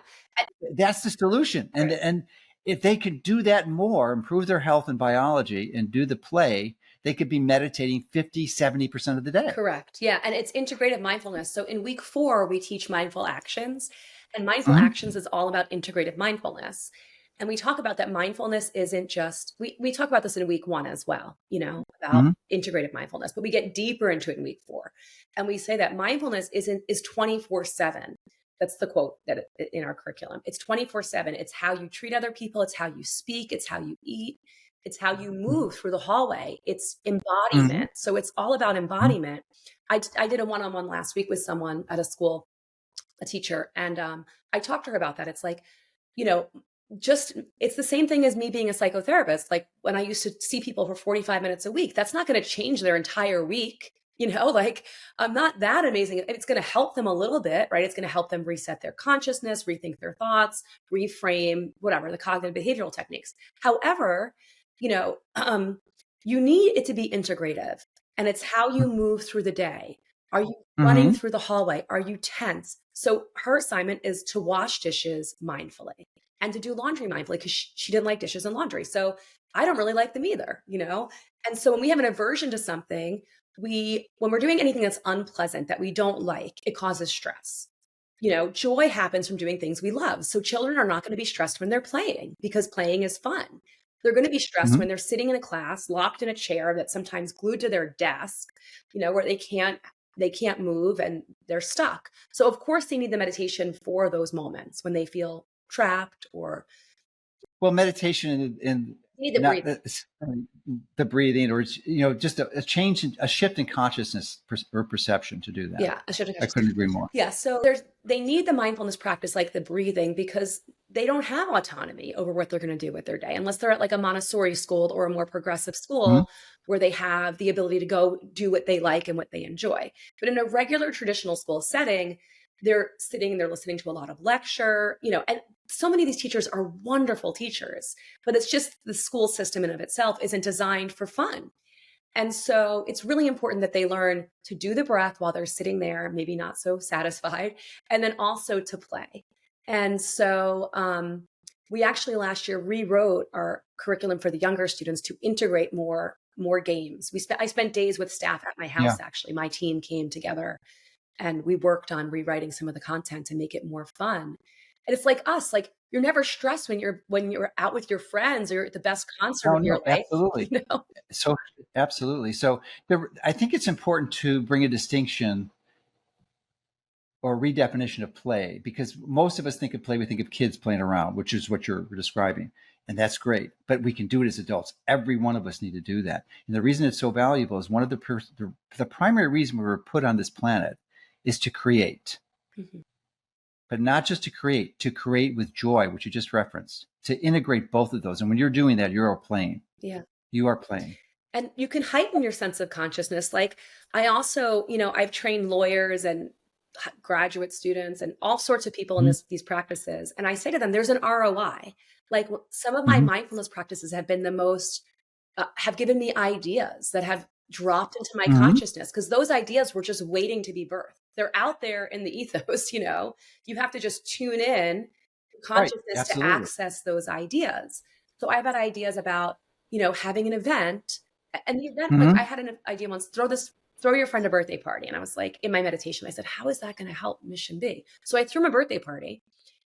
That's the solution. Right. And if they could do that more, improve their health and biology and do the play, they could be meditating 50, 70% of the day. Correct. Yeah. And it's integrative mindfulness. So in week 4, we teach mindful actions, and mindful actions is all about integrative mindfulness. And we talk about that mindfulness isn't just, we talk about this in week 1 as well, about integrative mindfulness, but we get deeper into it in week 4. And we say that mindfulness is 24/7. That's the quote that in our curriculum. It's 24/7. It's how you treat other people. It's how you speak. It's how you eat. It's how you move through the hallway. It's embodiment. So it's all about embodiment. I did a one-on-one last week with someone at a school, a teacher, and I talked to her about that. It's like, it's the same thing as me being a psychotherapist. Like when I used to see people for 45 minutes a week, that's not going to change their entire week. I'm not that amazing. It's going to help them a little bit, right? It's going to help them reset their consciousness, rethink their thoughts, reframe, whatever, the cognitive behavioral techniques. However, you need it to be integrative, and it's how you move through the day. Are you running through the hallway? Are you tense? So her assignment is to wash dishes mindfully and to do laundry mindfully, because she didn't like dishes and laundry. So I don't really like them either, And so when we have an aversion to something, when we're doing anything that's unpleasant, that we don't like, it causes stress. Joy happens from doing things we love. So children are not going to be stressed when they're playing, because playing is fun. They're going to be stressed when they're sitting in a class, locked in a chair that's sometimes glued to their desk, where they can't they can't move and they're stuck. So of course they need the meditation for those moments when they feel trapped or Well, meditation and need the not breathing. the breathing, or just a change, a shift in consciousness or perception to do that. Yeah, a shift in I consciousness. couldn't agree more. Yeah, so they need the mindfulness practice like the breathing because they don't have autonomy over what they're going to do with their day unless they're at like a Montessori school or a more progressive Mhm. school where they have the ability to go do what they like and what they enjoy. But in a regular traditional school setting, they're sitting and they're listening to a lot of lecture, and so many of these teachers are wonderful teachers, but it's just the school system in of itself isn't designed for fun. And so it's really important that they learn to do the breath while they're sitting there, maybe not so satisfied, and then also to play. And so we actually last year rewrote our curriculum for the younger students to integrate more games. I spent days with staff at my Yeah. house. Actually, my team came together and we worked on rewriting some of the content to make it more fun. And it's like us, like you're never stressed when you're out with your friends or you're at the best concert No, of your no, life, absolutely. you know? So absolutely. So I think it's important to bring a distinction or redefinition of play, because most of us think of play, we think of kids playing around, which is what you're describing. And that's great, but we can do it as adults. Every one of us need to do that. And the reason it's so valuable is one of the primary reason we were put on this planet is to create, Mhm. but not just to create with joy, which you just referenced, to integrate both of those. And when you're doing that, you're playing. Yeah. You are playing. And you can heighten your sense of consciousness. Like I also, I've trained lawyers and graduate students and all sorts of people in Mhm. these practices. And I say to them, there's an ROI. Like some of my Mhm. mindfulness practices have been the most, have given me ideas that have dropped into my Mhm. consciousness because those ideas were just waiting to be birthed. They're out there in the ethos, you have to just tune in to Right. consciousness to Absolutely. access those ideas. So I've had ideas about, having an event and the event, like I Mhm. had an idea once, throw your friend a birthday party. And I was like, in my meditation, I said, how is that going to help Mission B? So I threw him a birthday party.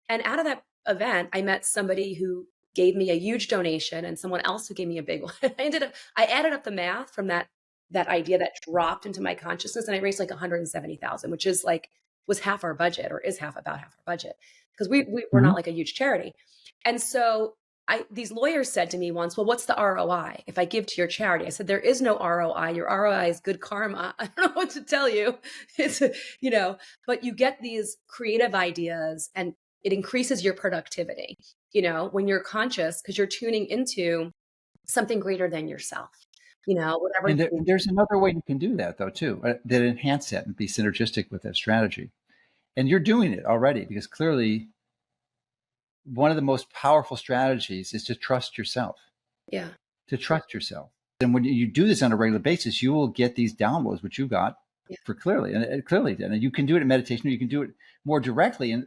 And out of that event, I met somebody who gave me a huge donation and someone else who gave me a big one. I added up the math from that idea that dropped into my consciousness and I raised like 170,000, which is like, was half our budget or is about half our budget because we're not Mhm. like a huge charity. And so these lawyers said to me once, well, what's the ROI if I give to your charity? I said, there is no ROI. Your ROI is good karma. I don't know what to tell you. It's, but you get these creative ideas and it increases your productivity, when you're conscious because you're tuning into something greater than yourself, whatever. And there's another way you can do that, though, too, that enhance that and be synergistic with that strategy. And you're doing it already, because clearly one of the most powerful strategies is to trust yourself. Yeah. To trust yourself. And when you do this on a regular basis, you will get these downloads, which you got Yeah. for clearly, and clearly, and you can do it in meditation, or you can do it more directly and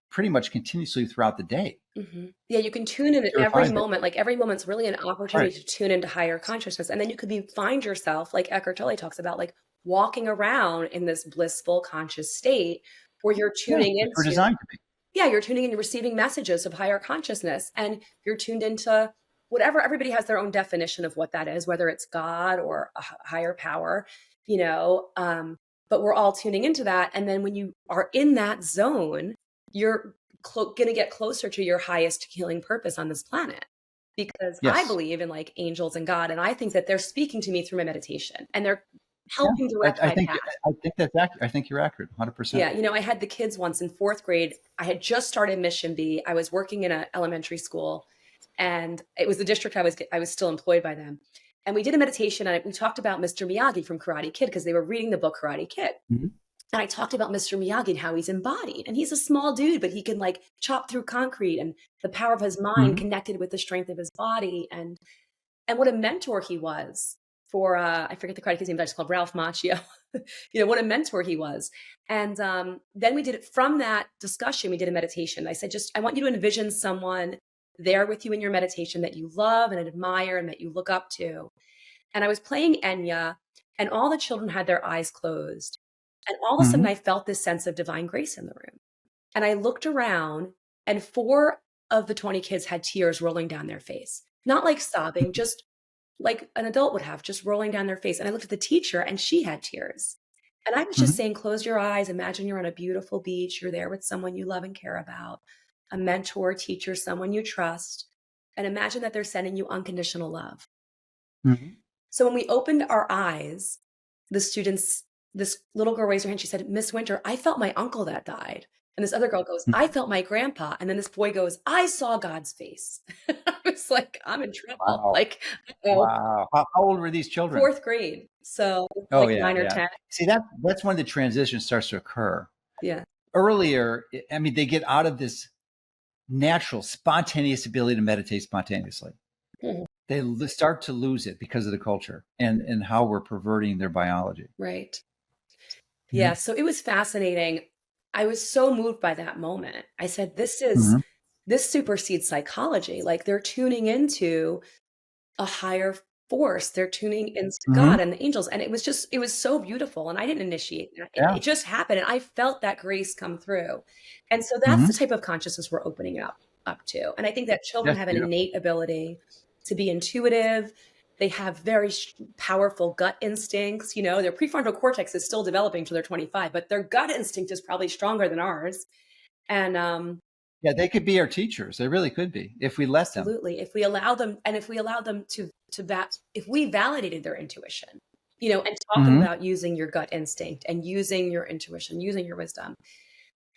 pretty much continuously throughout the day. Mm-hmm. Yeah, you can tune in at To every refine it. moment. Like every moment's really an Right. opportunity to tune into higher consciousness. And then you could find yourself, like Eckhart Tolle talks about, like walking around in this blissful conscious state where you're Yeah, tuning which we're into, designed to be. yeah, you're tuning in, you're receiving messages of higher consciousness and you're tuned into whatever. Everybody has their own definition of what that is, whether it's God or a higher power, but we're all tuning into that. And then when you are in that zone, you're going to get closer to your highest healing purpose on this planet. Because I Yes. believe in like angels and God, and I think that they're speaking to me through my meditation and they're Yeah. helping direct I my think path. I think that's accurate. I think you're accurate, 100%. Yeah, I had the kids once in fourth grade. I had just started Mission B. I was working in an elementary school, and it was the district I was still employed by them. And we did a meditation, and we talked about Mr. Miyagi from Karate Kid because they were reading the book Karate Kid. Mhm. And I talked about Mr. Miyagi and how he's embodied, and he's a small dude, but he can like chop through concrete, and the power of his mind Mhm. connected with the strength of his body, and what a mentor he was for I forget the Karate Kid's name, but I just called Ralph Macchio. What a mentor he was. And then we did it from that discussion. We did a meditation. I said, I want you to envision someone there with you in your meditation that you love and admire and that you look up to. And I was playing Enya, and all the children had their eyes closed. And all of a sudden, Mhm. I felt this sense of divine grace in the room. And I looked around, and 4 of the 20 kids had tears rolling down their face. Not like sobbing, just like an adult would have, just rolling down their face. And I looked at the teacher and she had tears. And I was just saying, close your eyes, imagine you're on a beautiful beach, you're there with someone you love and care about, a mentor, teacher, someone you trust, and imagine that they're sending you unconditional love. Mm-hmm. So when we opened our eyes, the students, this little girl raised her hand. She said, Miss Winter, I felt my uncle that died. And this other girl goes, I felt my grandpa. And then this boy goes, I saw God's face. I was like, I'm in trouble. Wow. Like, Wow. How old were these children? fourth grade. So Oh, like yeah, 9 or yeah. 10. See, that's when the transition starts to occur. Yeah. Earlier, I mean, they get out of this natural, spontaneous ability to meditate spontaneously. Mhm. They start to lose it because of the culture and how we're perverting their biology. Right. Mhm. Yeah. So it was fascinating. I was so moved by that moment. I said, this Mhm. supersedes psychology. Like they're tuning into a higher force. They're tuning into Mhm. God and the angels. And it was so beautiful. And I didn't initiate that. Yeah. It just happened. And I felt that grace come through. And so that's the Mhm. type of consciousness we're opening up to. And I think that children That's have an beautiful. innate ability to be intuitive. They have very powerful gut instincts. Their prefrontal cortex is still developing till they're 25, but their gut instinct is probably stronger than ours. And Yeah, they could be our teachers. They really could be if we let them. absolutely, if we allow them, and if we allow them if we validated their intuition, and talking Mhm. about using your gut instinct and using your intuition, using your wisdom,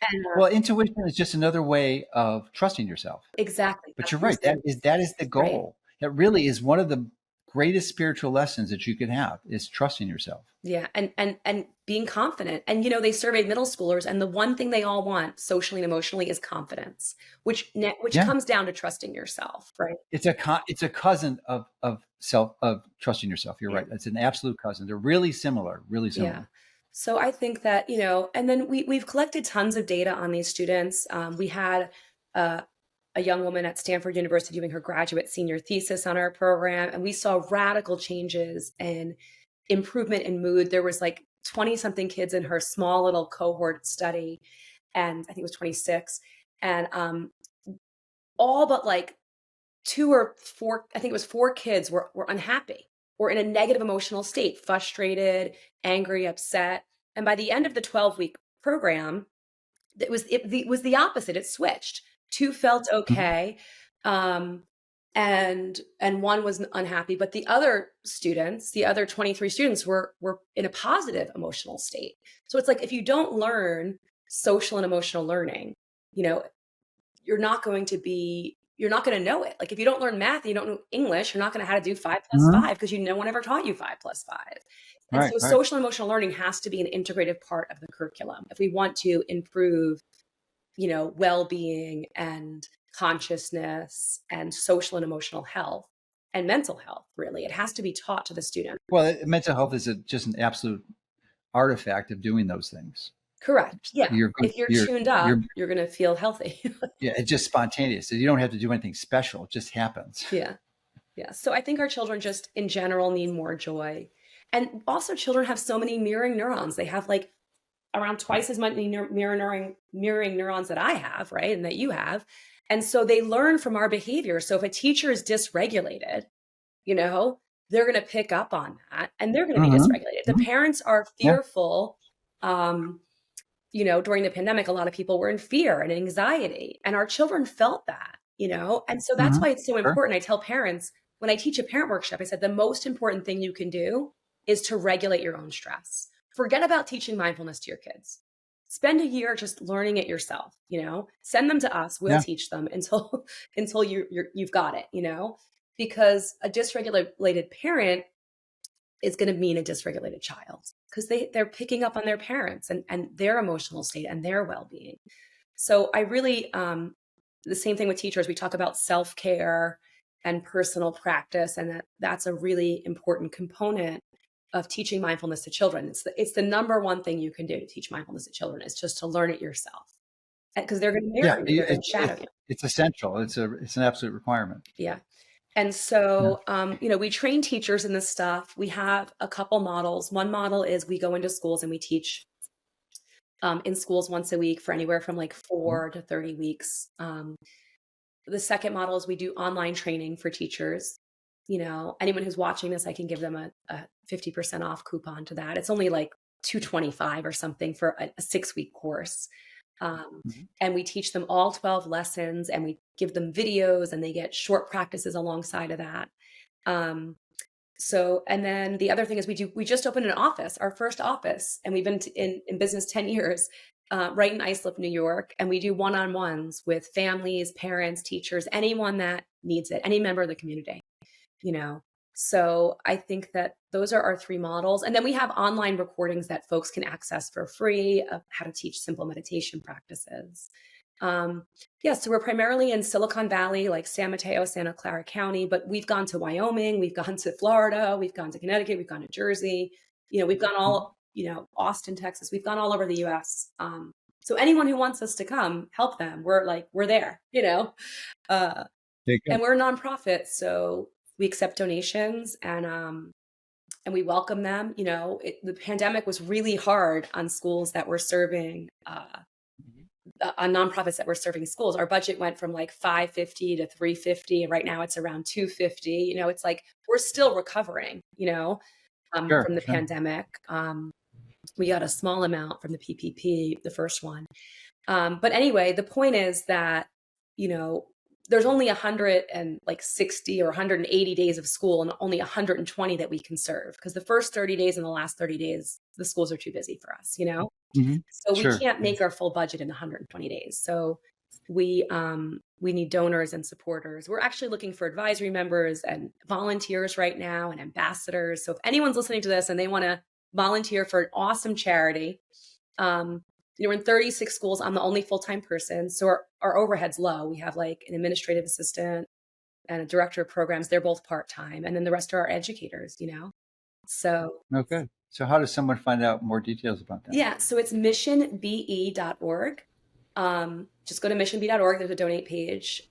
and Well, intuition is just another way of trusting yourself. exactly, But that's you're right. wisdom, That is the right? goal. That really is one of the greatest spiritual lessons that you could have is trusting yourself. Yeah, and being confident. And they surveyed middle schoolers, and the one thing they all want socially and emotionally is confidence, which Yeah. comes down to trusting yourself, right? It's a cousin of trusting yourself. You're Yeah. right. It's an absolute cousin. They're really similar, really Yeah. similar. So I think that, and then we've collected tons of data on these students. We had uh, a young woman at Stanford University doing her graduate senior thesis on our program, and we saw radical changes and improvement in mood. There was like 20 something kids in her small little cohort study, and I think it was 26. And all but like 2 or 4, I think it was 4 kids were unhappy, were in a negative emotional state, frustrated, angry, upset. And by the end of the 12-week program, it was the opposite. It switched. 2 felt Mhm. okay, um, and 1 was unhappy, but the other students, the other 23 students were in a positive emotional state. So it's like if you don't learn social and emotional learning, you know, you're not going to know it. Like if you don't learn math and you don't know English, you're not going to know how to do 5 plus Mhm. 5 because no one ever taught you 5 plus 5. And Right, so right. social and emotional learning has to be an integrated part of the curriculum if we want to improve, well-being and consciousness and social and emotional health and mental health. Really, it has to be taught to the student. Well, mental health is just an absolute artifact of doing those things. Correct. Yeah. You're good. If you're tuned up, You're you're going to feel healthy. yeah. It's just spontaneous. You don't have to do anything special. It just happens. Yeah. Yeah. So I think our children just in general need more joy. And also children have so many mirroring neurons. They have like around twice as many mirroring neurons that I have, right? And that you have. And so they learn from our behavior. So if a teacher is dysregulated, you know, they're going to pick up on that and they're going to be Mhm. dysregulated. The Mhm. parents are Yeah. fearful. During the pandemic, a lot of people were in fear and anxiety, and our children felt that, and so that's Mhm. why it's so Sure. important. I tell parents when I teach a parent workshop, I said, the most important thing you can do is to regulate your own stress. Forget about teaching mindfulness to your kids. Spend a year just learning it yourself, send them to us. We'll Yeah. teach them until, until you've got it, because a dysregulated parent is going to mean a dysregulated child because they're picking up on their parents and their emotional state and their well-being. So I really, the same thing with teachers, we talk about self-care and personal practice, and that's a really important component of teaching mindfulness to children. It's the number one thing you can do to teach mindfulness to children is just to learn it yourself, because they're going to Yeah. mirror you, they're going to shadow you. It's essential. It's an absolute requirement. Yeah. And Yeah. so, we train teachers in this stuff. We have a couple models. One model is we go into schools and we teach in schools once a week for anywhere from like Mhm. 4 to 30 weeks. The second model is we do online training for teachers. Anyone who's watching this, I can give them a 50% off coupon to that. It's only like $225 or something for a 6-week course. And we teach them all 12 lessons, and we give them videos, and they get short practices alongside of that. And then the other thing is we just opened an office, our first office, and we've been in business 10 years, right in Islip, New York. And we do one-on-ones with families, parents, teachers, anyone that needs it, any member of the community, So I think that those are our 3 models. And then we have online recordings that folks can access for free of how to teach simple meditation practices. So we're primarily in Silicon Valley, like San Mateo, Santa Clara County, but we've gone to Wyoming, we've gone to Florida, we've gone to Connecticut, we've gone to Jersey, we've gone all, Austin, Texas, we've gone all over the US. So anyone who wants us to come help them, we're there, and we're a nonprofit. So we accept donations, and we welcome them. The pandemic was really hard on schools that were serving, on nonprofits that were serving schools. Our budget went from like $550 to $350, and right now it's around $250. It's like we're still recovering, from the pandemic. We got a small amount from the PPP, the first one. But anyway, the point is that, there's only 160 or 180 days of school, and only 120 that we can serve, because the first 30 days and the last 30 days, the schools are too busy for us, So we can't make our full budget in 120 days. So we need donors and supporters. We're actually looking for advisory members and volunteers right now, and ambassadors. So if anyone's listening to this and they want to volunteer for an awesome charity, we're in 36 schools. I'm the only full-time person. So our overhead's low. We have like an administrative assistant and a director of programs. They're both part-time. And then the rest are our educators, So. Okay. So how does someone find out more details about that? Yeah. So it's missionbe.org. Just go to missionbe.org. There's a donate page.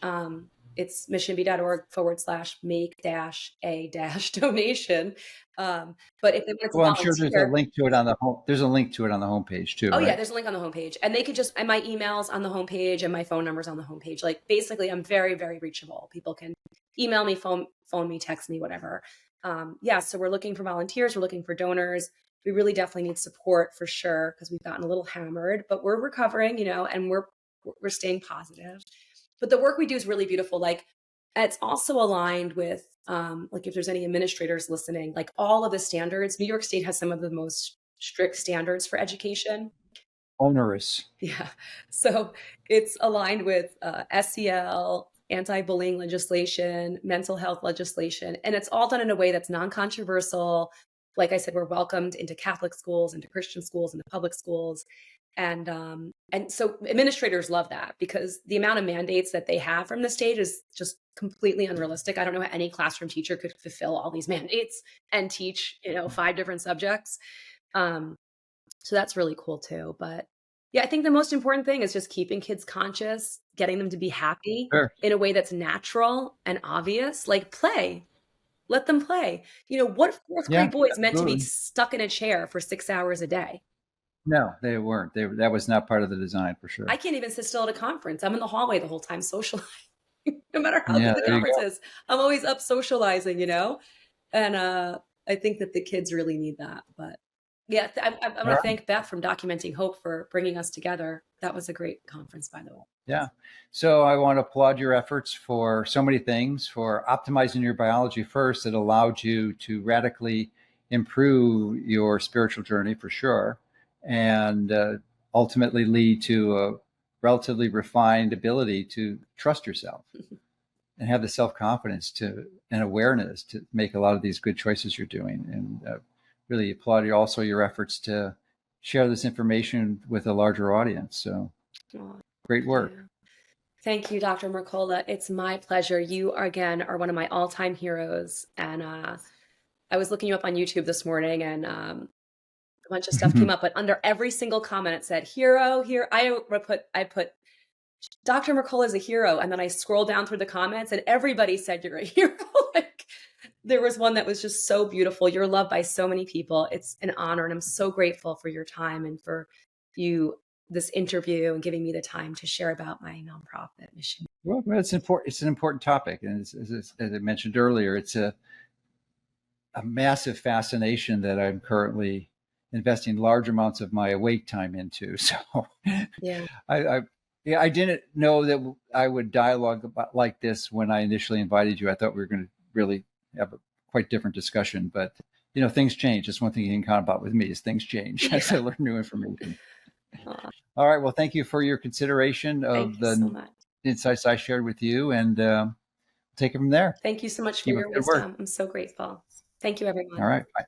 It's missionbe.org/make-a-donation. But if they want to volunteer, I'm sure there's a link to it on the home. There's a link to it on the homepage too. Oh, right? Yeah, there's a link on the homepage, and they could and my email's on the homepage, and my phone number's on the homepage. Like basically, I'm very, very reachable. People can email me, phone me, text me, whatever. So we're looking for volunteers. We're looking for donors. We really definitely need support for sure, because we've gotten a little hammered, but we're recovering, and we're staying positive. But the work we do is really beautiful. Like it's also aligned with, like if there's any administrators listening, like all of the standards. New York State has some of the most strict standards for education. Onerous. Yeah. So it's aligned with SEL, anti-bullying legislation, mental health legislation, and it's all done in a way that's non-controversial. Like I said, we're welcomed into Catholic schools, into Christian schools, into public schools. And so administrators love that, because the amount of mandates that they have from the state is just completely unrealistic. I don't know how any classroom teacher could fulfill all these mandates and teach, 5 different subjects. So that's really cool too. But yeah, I think the most important thing is just keeping kids conscious, getting them to be happy in a way that's natural and obvious, like play. Let them play. What 4th grade boy is meant to be stuck in a chair for 6 hours a day? No, they weren't. That was not part of the design for sure. I can't even sit still at a conference. I'm in the hallway the whole time socializing. No matter how good the conference is, I'm always up socializing, And I think that the kids really need that. But yeah, I want to thank Beth from Documenting Hope for bringing us together. That was a great conference, by the way. Yeah. So I want to applaud your efforts for so many things, for optimizing your biology first. It allowed you to radically improve your spiritual journey for sure, and ultimately lead to a relatively refined ability to trust yourself and have the self-confidence and awareness to make a lot of these good choices you're doing. And really applaud you also your efforts to share this information with a larger audience. So great work. Thank you, Dr. Mercola. It's my pleasure. You are one of my all-time heroes. And I was looking you up on YouTube this morning, and a bunch of stuff came up, but under every single comment it said hero here. I put Dr. Mercola is a hero, and then I scrolled down through the comments, and everybody said you're a hero. Like there was one that was just so beautiful. You're loved by so many people. It's an honor, and I'm so grateful for your time and for this interview and giving me the time to share about my nonprofit mission. Well, it's important. It's an important topic, and as I mentioned earlier, it's a massive fascination that I'm currently investing large amounts of my awake time into. So Yeah. I didn't know that I would dialogue about like this when I initially invited you. I thought we were going to really have a quite different discussion, but things change. That's one thing you can count about with me is things change as I learn new information. Aw. All right. Well, thank you for your consideration Thank of you so the much. insights I shared with you, and take it from there. Thank you so much for Keep up your the good work. wisdom. I'm so grateful. Thank you, everyone. All right. Bye.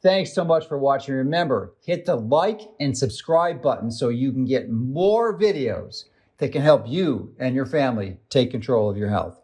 Thanks so much for watching. Remember, hit the like and subscribe button so you can get more videos that can help you and your family take control of your health.